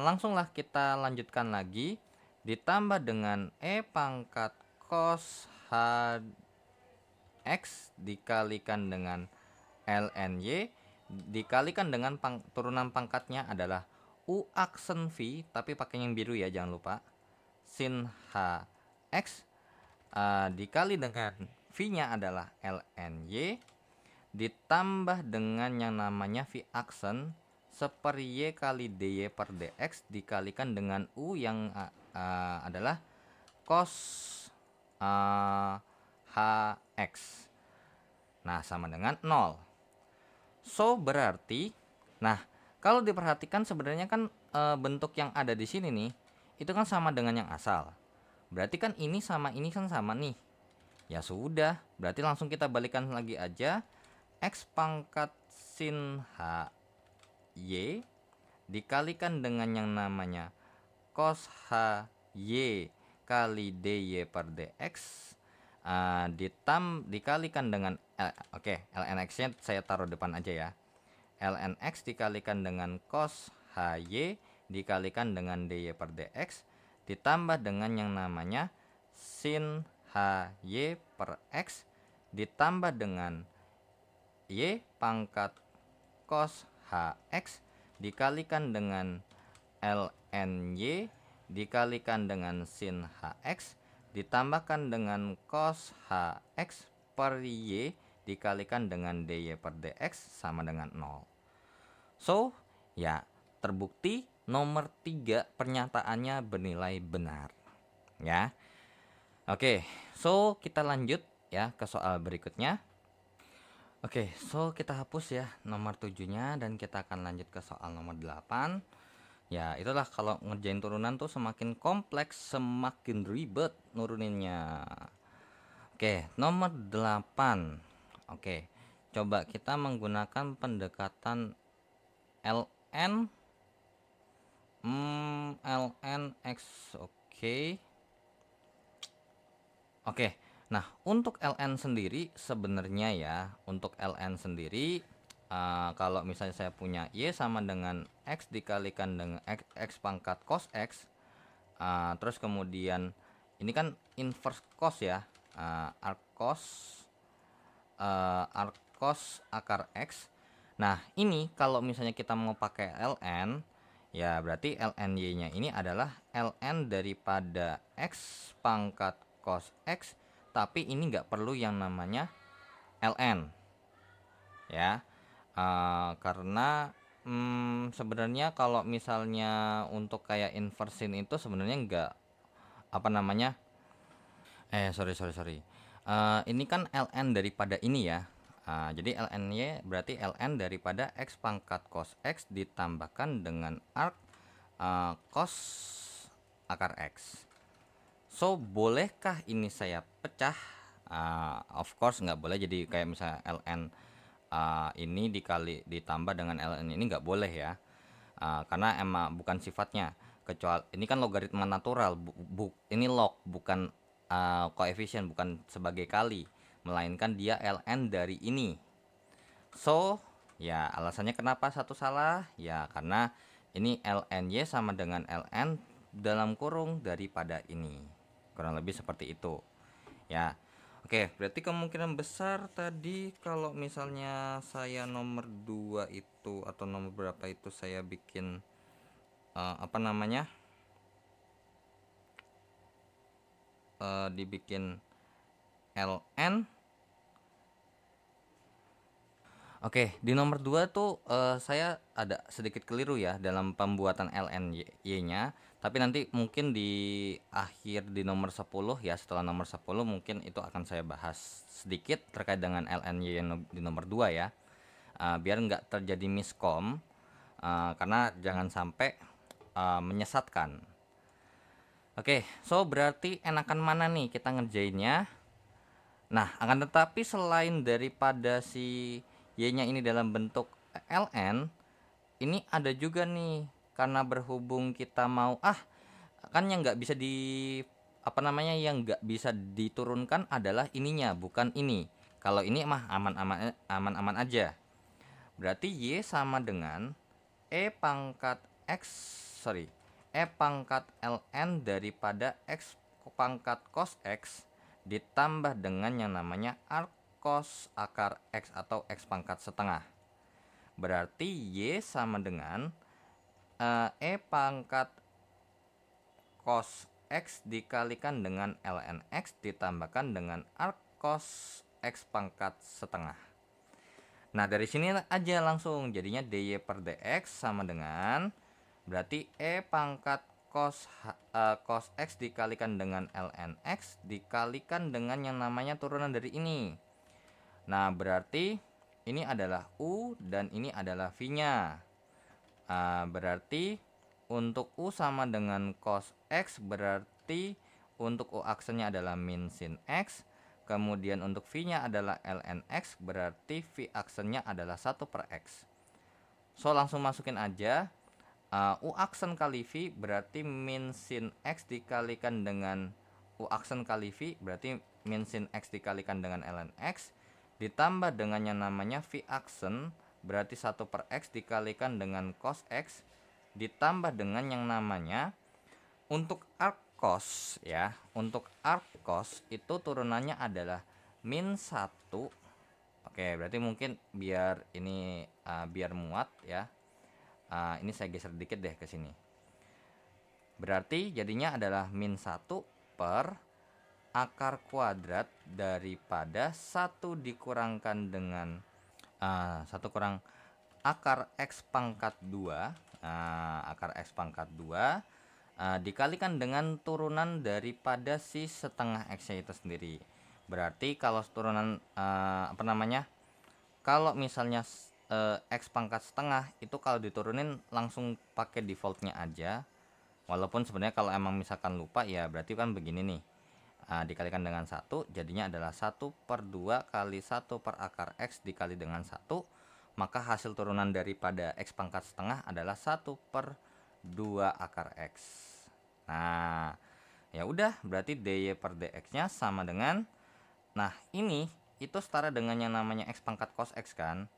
langsunglah kita lanjutkan lagi. Ditambah dengan E pangkat cos HX dikalikan dengan ln Y dikalikan dengan turunan pangkatnya adalah U aksen V, tapi pakai yang biru ya, jangan lupa, sin HX dikali dengan V-nya adalah ln Y ditambah dengan yang namanya V aksen seper Y kali DY per DX dikalikan dengan U yang adalah cos HX. Nah, sama dengan 0. So berarti, nah kalau diperhatikan sebenarnya kan bentuk yang ada di sini nih itu kan sama dengan yang asal. Berarti kan ini sama ini kan sama nih. Ya sudah, berarti langsung kita balikan lagi aja. X pangkat sin HY dikalikan dengan yang namanya cos HY kali DY per DX dikalikan dengan ln X nya saya taruh depan aja ya. Ln X dikalikan dengan cos HY dikalikan dengan DY per DX ditambah dengan yang namanya sin HY per X ditambah dengan Y pangkat cos HX dikalikan dengan ln Y dikalikan dengan sin HX ditambahkan dengan cos HX per Y dikalikan dengan DY per DX sama dengan 0. So, ya terbukti nomor 3 pernyataannya bernilai benar. Ya. Oke, so kita lanjut ya ke soal berikutnya. Oke, so kita hapus ya nomor 7-nya dan kita akan lanjut ke soal nomor 8. Ya, itulah kalau ngerjain turunan tuh semakin kompleks, semakin ribet nuruninnya. Oke, nomor 8. Oke, coba kita menggunakan pendekatan ln ln X. Oke, nah untuk ln sendiri sebenarnya ya, untuk ln sendiri kalau misalnya saya punya Y sama dengan X dikalikan dengan X pangkat cos X, terus kemudian ini kan inverse cos ya, arc cos akar X. Nah ini kalau misalnya kita mau pakai ln ya, berarti ln Y nya ini adalah ln daripada X pangkat cos X, tapi ini nggak perlu yang namanya ln ya. Karena sebenarnya kalau misalnya untuk kayak inversin itu sebenarnya enggak apa namanya sorry ini kan ln daripada ini ya. Jadi ln y berarti ln daripada X pangkat cos X ditambahkan dengan arc cos akar X. So bolehkah ini saya pecah? Of course nggak boleh. Jadi kayak misalnya ln ini ditambah dengan ln ini nggak boleh ya, karena emang bukan sifatnya, kecuali ini kan logaritma natural, ini log bukan koefisien, bukan sebagai kali, melainkan dia ln dari ini. So, ya alasannya kenapa satu salah? Ya karena ini ln y sama dengan ln dalam kurung daripada ini. Kurang lebih seperti itu. Ya. Oke, berarti kemungkinan besar tadi kalau misalnya saya nomor 2 itu atau nomor berapa itu saya bikin apa namanya? Dibikin ln. Oke, di nomor 2 tuh saya ada sedikit keliru ya dalam pembuatan ln y-nya, tapi nanti mungkin di akhir di nomor 10 ya, setelah nomor 10 mungkin itu akan saya bahas sedikit terkait dengan ln y yang di nomor 2 ya. Biar nggak terjadi miskom, karena jangan sampai menyesatkan. Oke, so berarti enakan mana nih kita ngerjainnya? Nah, akan tetapi selain daripada si y-nya ini dalam bentuk ln, ini ada juga nih, karena berhubung kita mau kan yang nggak bisa apa namanya, yang nggak bisa diturunkan adalah ininya, bukan ini. Kalau ini mah aman-aman aja. Berarti y sama dengan e pangkat x, e pangkat ln daripada x pangkat cos x ditambah dengan yang namanya arc cos akar x atau x pangkat setengah. Berarti y sama dengan e pangkat cos x dikalikan dengan ln x ditambahkan dengan arc cos x pangkat setengah. Nah, dari sini aja langsung jadinya dy per dx sama dengan berarti e pangkat cos x dikalikan dengan ln x dikalikan dengan yang namanya turunan dari ini. Nah, berarti ini adalah u dan ini adalah v-nya. Berarti untuk u sama dengan cos x, berarti untuk u aksennya adalah min sin x. Kemudian untuk v-nya adalah ln x, berarti v aksennya adalah 1 per x. So, langsung masukin aja. U aksen kali v berarti min sin x dikalikan dengan u aksen kali v, berarti min sin x dikalikan dengan ln x. Ditambah dengan yang namanya v aksen, berarti 1 per x dikalikan dengan cos x. Ditambah dengan yang namanya untuk arc cos ya. Untuk arc cos itu turunannya adalah min 1. Oke, berarti mungkin biar ini biar muat ya. Ini saya geser dikit deh ke sini. Berarti jadinya adalah min 1 per akar kuadrat daripada 1 dikurangkan dengan 1 kurang akar x pangkat 2. Akar x pangkat 2 dikalikan dengan turunan daripada si setengah x-nya itu sendiri. Berarti kalau turunan apa namanya, kalau misalnya x pangkat setengah itu kalau diturunin langsung pakai defaultnya aja. Walaupun sebenarnya kalau emang misalkan lupa ya berarti kan begini nih, dikalikan dengan 1 jadinya adalah 1 per 2 kali 1 per akar x dikali dengan 1. Maka hasil turunan daripada x pangkat setengah adalah 1 per 2 akar x. Nah, ya udah, berarti dy per dx-nya sama dengan, nah ini itu setara dengan yang namanya x pangkat cos x kan.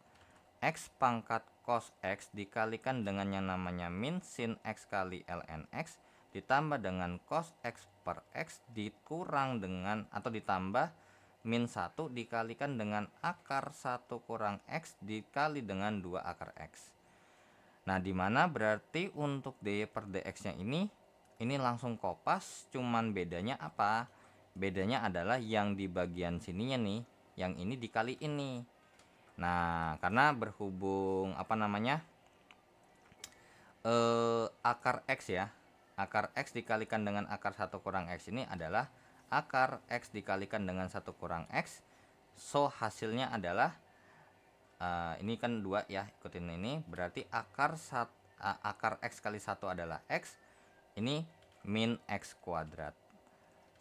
X pangkat cos x dikalikan dengan yang namanya min sin x kali ln x ditambah dengan cos x per x dikurang dengan atau ditambah min 1 dikalikan dengan akar 1 kurang x dikali dengan 2 akar x. Nah, dimana berarti untuk dy per dx-nya ini langsung kopas, cuman bedanya apa? Bedanya adalah yang di bagian sininya nih, yang ini dikali ini. Nah, karena berhubung apa namanya, akar x ya, akar x dikalikan dengan akar 1 kurang x ini adalah akar x dikalikan dengan 1 kurang x. So, hasilnya adalah ini kan 2 ya, ikutin ini, berarti akar x kali 1 adalah x, ini min x kuadrat.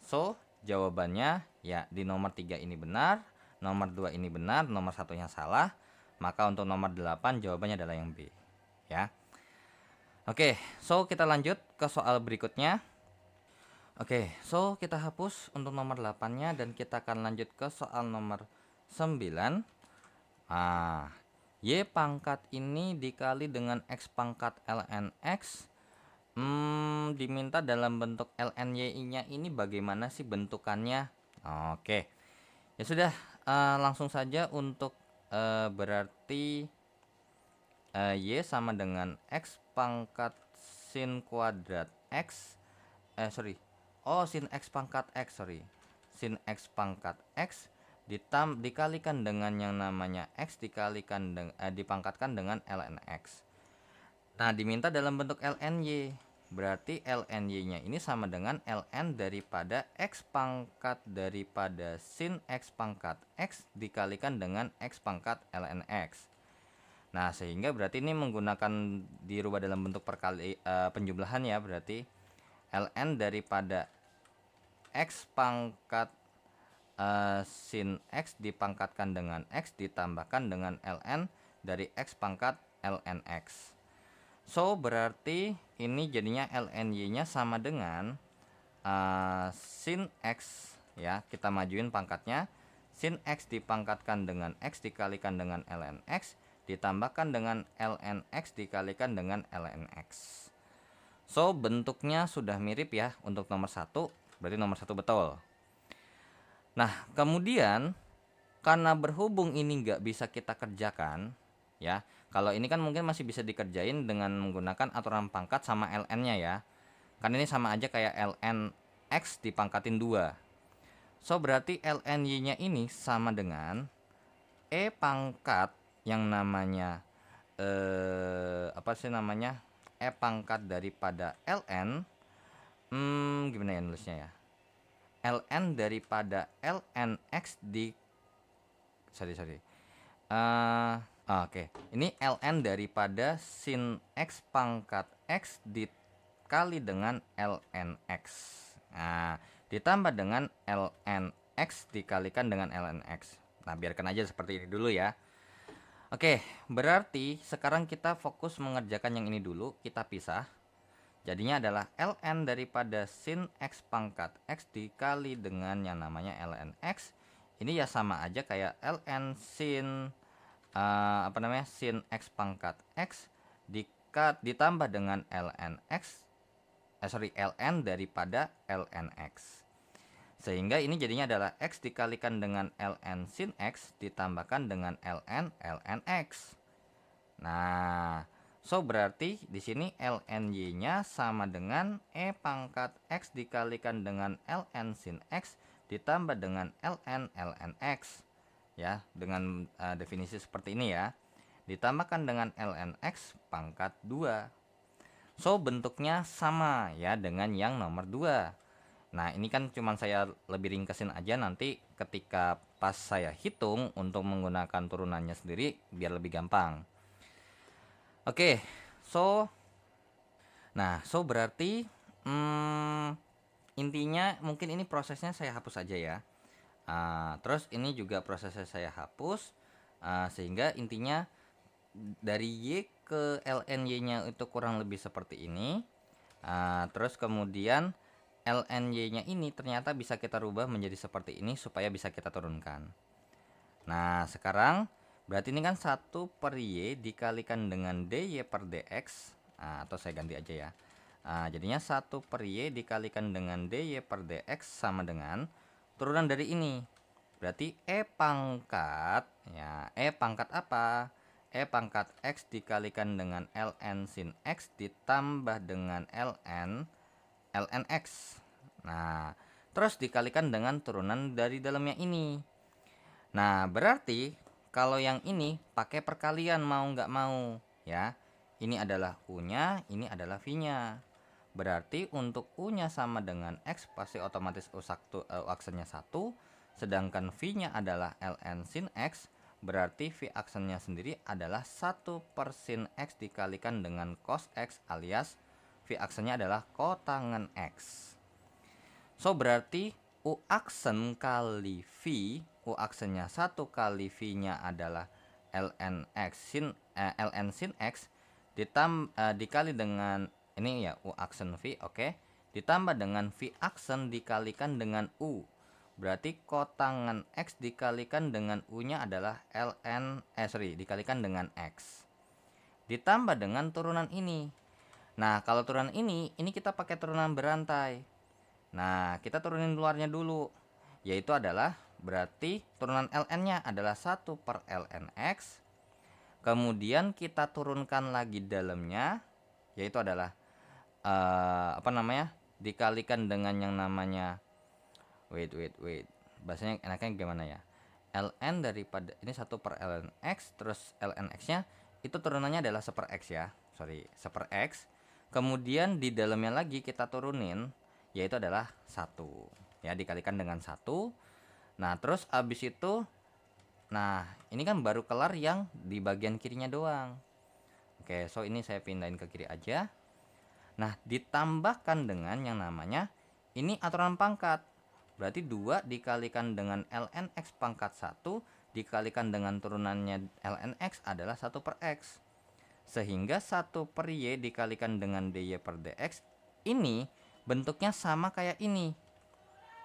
So, jawabannya ya di nomor 3 ini benar, nomor 2 ini benar, nomor 1-nya salah. Maka untuk nomor 8 jawabannya adalah yang B ya. Oke, so kita lanjut ke soal berikutnya. Oke, so kita hapus untuk nomor 8-nya dan kita akan lanjut ke soal nomor 9. Y pangkat ini dikali dengan X pangkat ln X. Diminta dalam bentuk ln y-nya ini bagaimana sih bentukannya? Oke, ya sudah, langsung saja untuk berarti Y sama dengan X pangkat sin kuadrat X, sin X pangkat X, sin X pangkat X dikalikan dengan yang namanya X dipangkatkan dengan ln X. Nah, diminta dalam bentuk ln Y. Berarti ln Y-nya ini sama dengan ln daripada X pangkat daripada sin X pangkat X dikalikan dengan X pangkat ln X. Nah, sehingga berarti ini menggunakan dirubah dalam bentuk penjumlahan ya, berarti ln daripada X pangkat sin X dipangkatkan dengan X ditambahkan dengan ln dari X pangkat ln X. So, berarti ini jadinya ln y-nya sama dengan sin X ya. Kita majuin pangkatnya. Sin X dipangkatkan dengan X dikalikan dengan ln X ditambahkan dengan ln X dikalikan dengan ln X. So, bentuknya sudah mirip ya untuk nomor 1. Berarti nomor 1 betul. Nah, kemudian karena berhubung ini nggak bisa kita kerjakan ya. Kalau ini kan mungkin masih bisa dikerjain dengan menggunakan aturan pangkat sama ln-nya ya. Kan ini sama aja kayak ln X dipangkatin 2. So, berarti ln Y-nya ini sama dengan E pangkat yang namanya E pangkat daripada ln, gimana ya nulisnya ya? ln daripada ln X Oke, ini ln daripada sin X pangkat X dikali dengan ln X. Nah, ditambah dengan ln X dikalikan dengan ln X. Nah, biarkan aja seperti ini dulu ya. Oke, berarti sekarang kita fokus mengerjakan yang ini dulu. Kita pisah. Jadinya adalah ln daripada sin X pangkat X dikali dengan yang namanya ln X. Ini ya sama aja kayak ln sin sin X pangkat X ditambah dengan ln daripada ln X. Sehingga ini jadinya adalah X dikalikan dengan ln sin X ditambahkan dengan ln X. Nah, so berarti di sini ln Y-nya sama dengan E pangkat X dikalikan dengan ln sin X ditambah dengan ln X. Ya, dengan definisi seperti ini ya. Ditambahkan dengan ln X pangkat 2. So, bentuknya sama ya dengan yang nomor 2. Nah, ini kan cuma saya lebih ringkesin aja, nanti ketika pas saya hitung untuk menggunakan turunannya sendiri biar lebih gampang. Oke, so berarti intinya mungkin ini prosesnya saya hapus aja ya. Terus ini juga prosesnya saya hapus, sehingga intinya dari Y ke ln Y-nya itu kurang lebih seperti ini. Terus kemudian ln Y-nya ini ternyata bisa kita rubah menjadi seperti ini supaya bisa kita turunkan. Nah, sekarang berarti ini kan 1 per Y dikalikan dengan dy per dx. Atau saya ganti aja ya. Jadinya 1 per Y dikalikan dengan dy per dx sama dengan turunan dari ini. Berarti E pangkat ya, E pangkat apa? E pangkat X dikalikan dengan ln sin X ditambah dengan ln X. Nah, terus dikalikan dengan turunan dari dalamnya ini. Nah, berarti kalau yang ini pakai perkalian mau nggak mau ya. Ini adalah U-nya, ini adalah V-nya. Berarti untuk U-nya sama dengan X pasti otomatis U aksennya 1. Sedangkan V-nya adalah ln sin X. Berarti V aksennya sendiri adalah 1 per sin X dikalikan dengan cos X alias V aksennya adalah kotangen X. So, berarti U aksen kali V, U aksennya 1 kali V-nya adalah ln sin X dikali dengan ini ya U aksen V, oke. Ditambah dengan V aksen dikalikan dengan U. berarti kotangan X dikalikan dengan U-nya adalah dikalikan dengan X. Ditambah dengan turunan ini. Nah, kalau turunan ini kita pakai turunan berantai. Nah, kita turunin luarnya dulu. Yaitu adalah, berarti turunan ln-nya adalah 1 per ln X. Kemudian kita turunkan lagi dalamnya, yaitu adalah dikalikan dengan yang namanya wait bahasanya enaknya gimana ya, ln daripada ini 1 per ln X, terus ln X nya itu turunannya adalah 1 per X ya, 1 per X. Kemudian di dalamnya lagi kita turunin, yaitu adalah 1 ya, dikalikan dengan 1. Nah terus abis itu, nah ini kan baru kelar yang di bagian kirinya doang. Oke, so ini saya pindahin ke kiri aja. Nah ditambahkan dengan yang namanya ini aturan pangkat. Berarti 2 dikalikan dengan ln X pangkat 1 dikalikan dengan turunannya ln X adalah 1 per X. Sehingga 1 per Y dikalikan dengan dy per dx ini bentuknya sama kayak ini.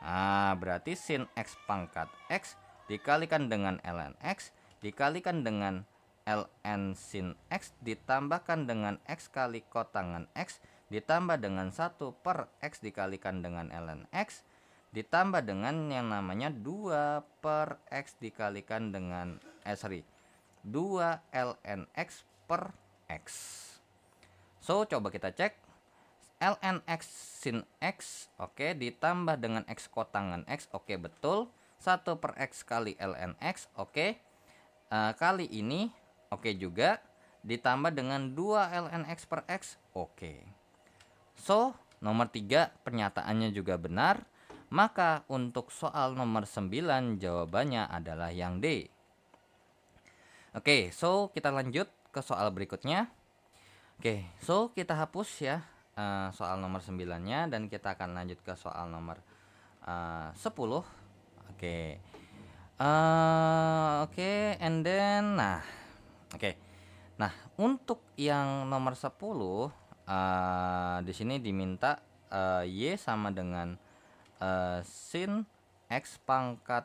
Nah berarti sin X pangkat X dikalikan dengan ln X dikalikan dengan ln sin X ditambahkan dengan X kali kotangan X ditambah dengan 1 per X dikalikan dengan ln X ditambah dengan yang namanya 2 per X dikalikan dengan 2 ln X per X. So coba kita cek, ln X sin X oke, ditambah dengan X kotangan X oke, betul. 1 per X kali ln X oke, kali ini oke juga, ditambah dengan 2 ln X per X oke. So nomor 3 pernyataannya juga benar. Maka untuk soal nomor 9 jawabannya adalah yang D. Oke, so kita lanjut ke soal berikutnya. Oke, so kita hapus ya soal nomor 9-nya dan kita akan lanjut ke soal nomor 10. Oke. And then Nah, untuk yang nomor 10 di sini diminta Y sama dengan sin X pangkat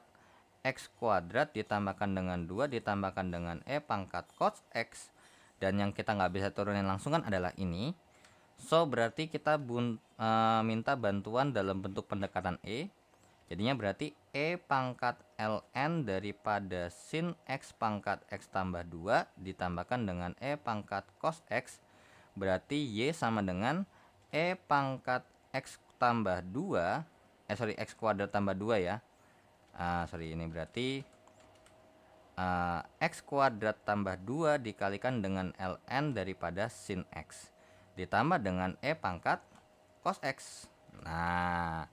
X kuadrat ditambahkan dengan 2 ditambahkan dengan E pangkat cos X, dan yang kita nggak bisa turunin langsung kan adalah ini. So berarti kita minta bantuan dalam bentuk pendekatan E. Jadinya berarti E pangkat ln daripada sin X pangkat X tambah 2 ditambahkan dengan E pangkat cos X, berarti Y sama dengan E pangkat X tambah 2 X kuadrat tambah 2 ya. Ini berarti X kuadrat tambah 2 dikalikan dengan ln daripada sin X ditambah dengan E pangkat cos X. Nah,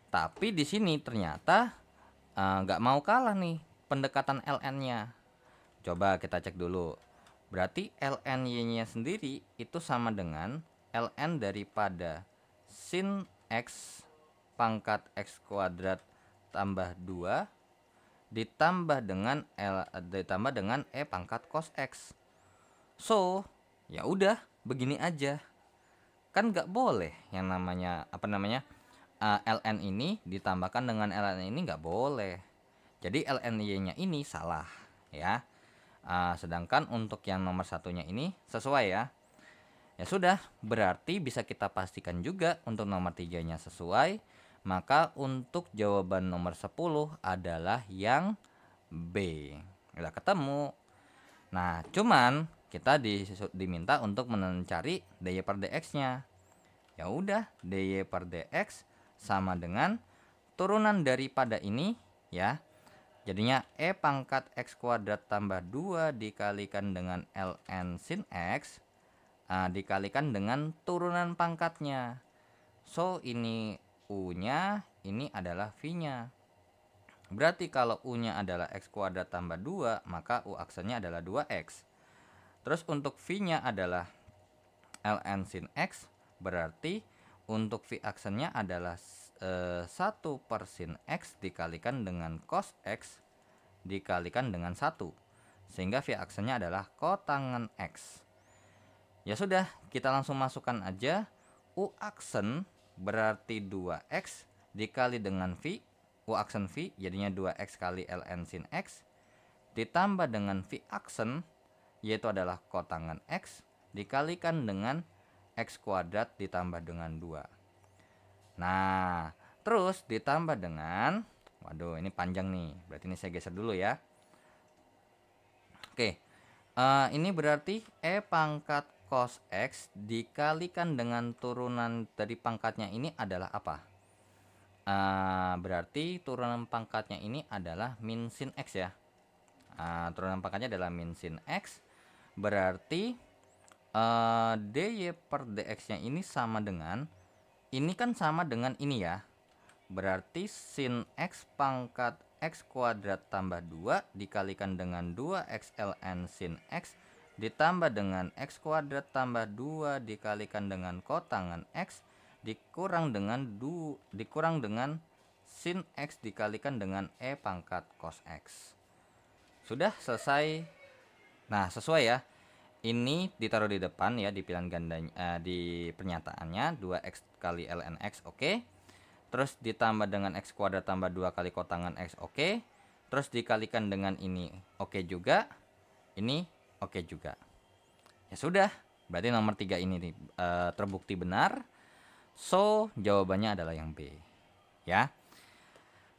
tapi di sini ternyata nggak mau kalah nih pendekatan ln-nya. Coba kita cek dulu. Berarti ln y-nya sendiri itu sama dengan ln daripada sin X pangkat X kuadrat tambah 2 ditambah dengan E pangkat cos X. So ya udah begini aja, kan nggak boleh yang namanya ln ini ditambahkan dengan ln ini, nggak boleh. Jadi ln y-nya ini salah ya. Sedangkan untuk yang nomor satunya ini sesuai ya. Ya sudah, berarti bisa kita pastikan juga untuk nomor 3-nya sesuai. Maka untuk jawaban nomor 10 adalah yang B. Udah ketemu. Nah, cuman kita diminta untuk mencari dy per dx-nya. Ya udah, dy per dx sama dengan turunan daripada ini ya. Jadinya E pangkat X kuadrat tambah 2 dikalikan dengan ln sin X dikalikan dengan turunan pangkatnya. So ini U-nya, ini adalah V-nya. Berarti kalau U-nya adalah X kuadrat tambah 2, maka U aksennya adalah 2X. Terus untuk V-nya adalah ln sin X, berarti untuk V aksennya adalah 1 per sin X dikalikan dengan cos X dikalikan dengan 1. Sehingga V aksennya adalah kotangan X. Ya sudah, kita langsung masukkan aja. U aksen berarti 2X dikali dengan V U aksen V jadinya 2X kali ln sin X ditambah dengan V aksen yaitu adalah kotangan X dikalikan dengan X kuadrat ditambah dengan 2. Nah, terus ditambah dengan, waduh ini panjang nih, berarti ini saya geser dulu ya. Oke, ini berarti E pangkat cos X dikalikan dengan turunan dari pangkatnya ini adalah apa? Berarti turunan pangkatnya ini adalah min sin X ya. Turunan pangkatnya adalah min sin X. Berarti dy per dx nya ini sama dengan, ini kan sama dengan ini ya. Berarti sin X pangkat X kuadrat tambah 2 dikalikan dengan 2X ln sin X ditambah dengan X kuadrat tambah 2 dikalikan dengan kotangan X dikurang dengan sin X dikalikan dengan E pangkat cos X. Sudah selesai. Nah, sesuai ya. Ini ditaruh di depan ya, di pilihan gandanya, di pernyataannya 2X kali ln X, oke. Terus ditambah dengan X kuadrat tambah 2 kali kotangan X, oke. Terus dikalikan dengan ini, oke juga. Ini oke juga. Ya sudah, berarti nomor 3 ini terbukti benar. So, jawabannya adalah yang B. Ya.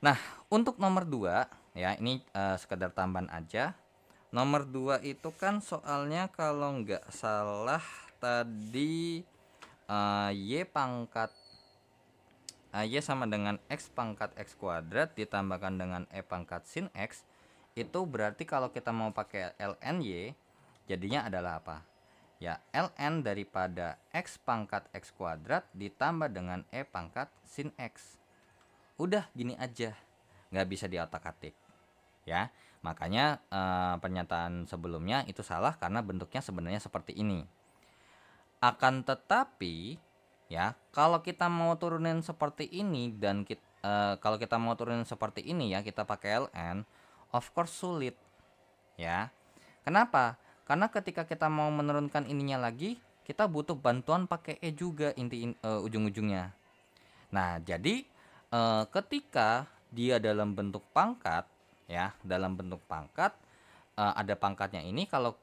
Nah, untuk nomor 2, ya ini sekedar tambahan aja. Nomor 2 itu kan soalnya kalau nggak salah tadi Y pangkat Y sama dengan X pangkat X kuadrat ditambahkan dengan E pangkat sin X. Itu berarti kalau kita mau pakai ln Y, jadinya adalah apa? Ya, ln daripada X pangkat X kuadrat ditambah dengan E pangkat sin X. Udah gini aja, nggak bisa diotak-atik ya. Makanya pernyataan sebelumnya itu salah karena bentuknya sebenarnya seperti ini. Akan tetapi ya, kalau kita mau turunin seperti ini dan kalau kita mau turunin seperti ini ya, kita pakai ln, of course sulit ya. Kenapa? Karena ketika kita mau menurunkan ininya lagi, kita butuh bantuan pakai E juga ujung-ujungnya. Nah, jadi ketika dia dalam bentuk pangkat ya, dalam bentuk pangkat ada pangkatnya ini, kalau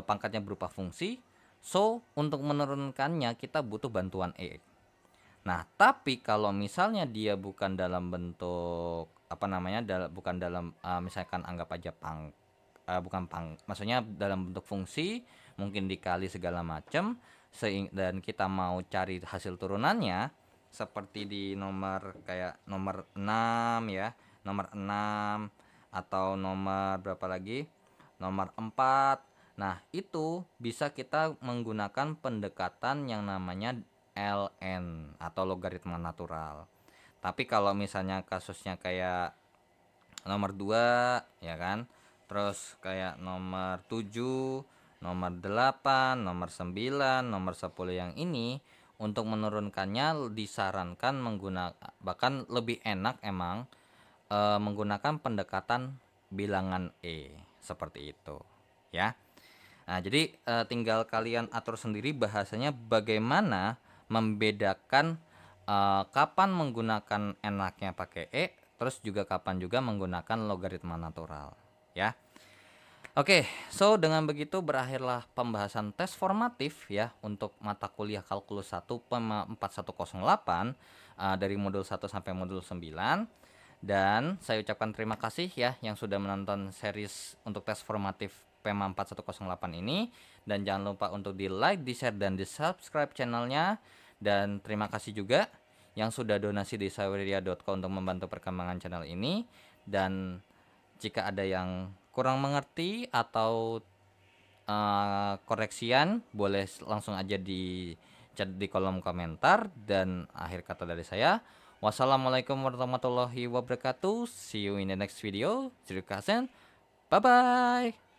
pangkatnya berupa fungsi, so untuk menurunkannya kita butuh bantuan E. Nah, tapi kalau misalnya dia bukan dalam bentuk bukan dalam misalkan anggap aja maksudnya dalam bentuk fungsi, mungkin dikali segala macam, dan kita mau cari hasil turunannya seperti di nomor 6 ya, nomor 6 atau nomor berapa lagi, nomor 4. Nah, itu bisa kita menggunakan pendekatan yang namanya ln atau logaritma natural. Tapi kalau misalnya kasusnya kayak nomor 2 ya kan, terus kayak nomor 7, nomor 8, nomor 9, nomor 10 yang ini, untuk menurunkannya disarankan bahkan lebih enak emang menggunakan pendekatan bilangan E seperti itu ya. Nah, jadi tinggal kalian atur sendiri bahasanya bagaimana membedakan kapan menggunakan enaknya pakai E, terus juga kapan juga menggunakan logaritma natural ya. Oke, so dengan begitu berakhirlah pembahasan tes formatif ya untuk mata kuliah kalkulus 1 PEMA 4108 dari modul 1 sampai modul 9. Dan saya ucapkan terima kasih ya yang sudah menonton series untuk tes formatif PEMA 4108 ini. Dan jangan lupa untuk di like, di share, dan di subscribe channelnya. Dan terima kasih juga yang sudah donasi di saweria.co untuk membantu perkembangan channel ini. Dan jika ada yang kurang mengerti atau koreksian, boleh langsung aja di chat di kolom komentar. Dan akhir kata dari saya, wassalamualaikum warahmatullahi wabarakatuh. See you in the next video. Bye bye.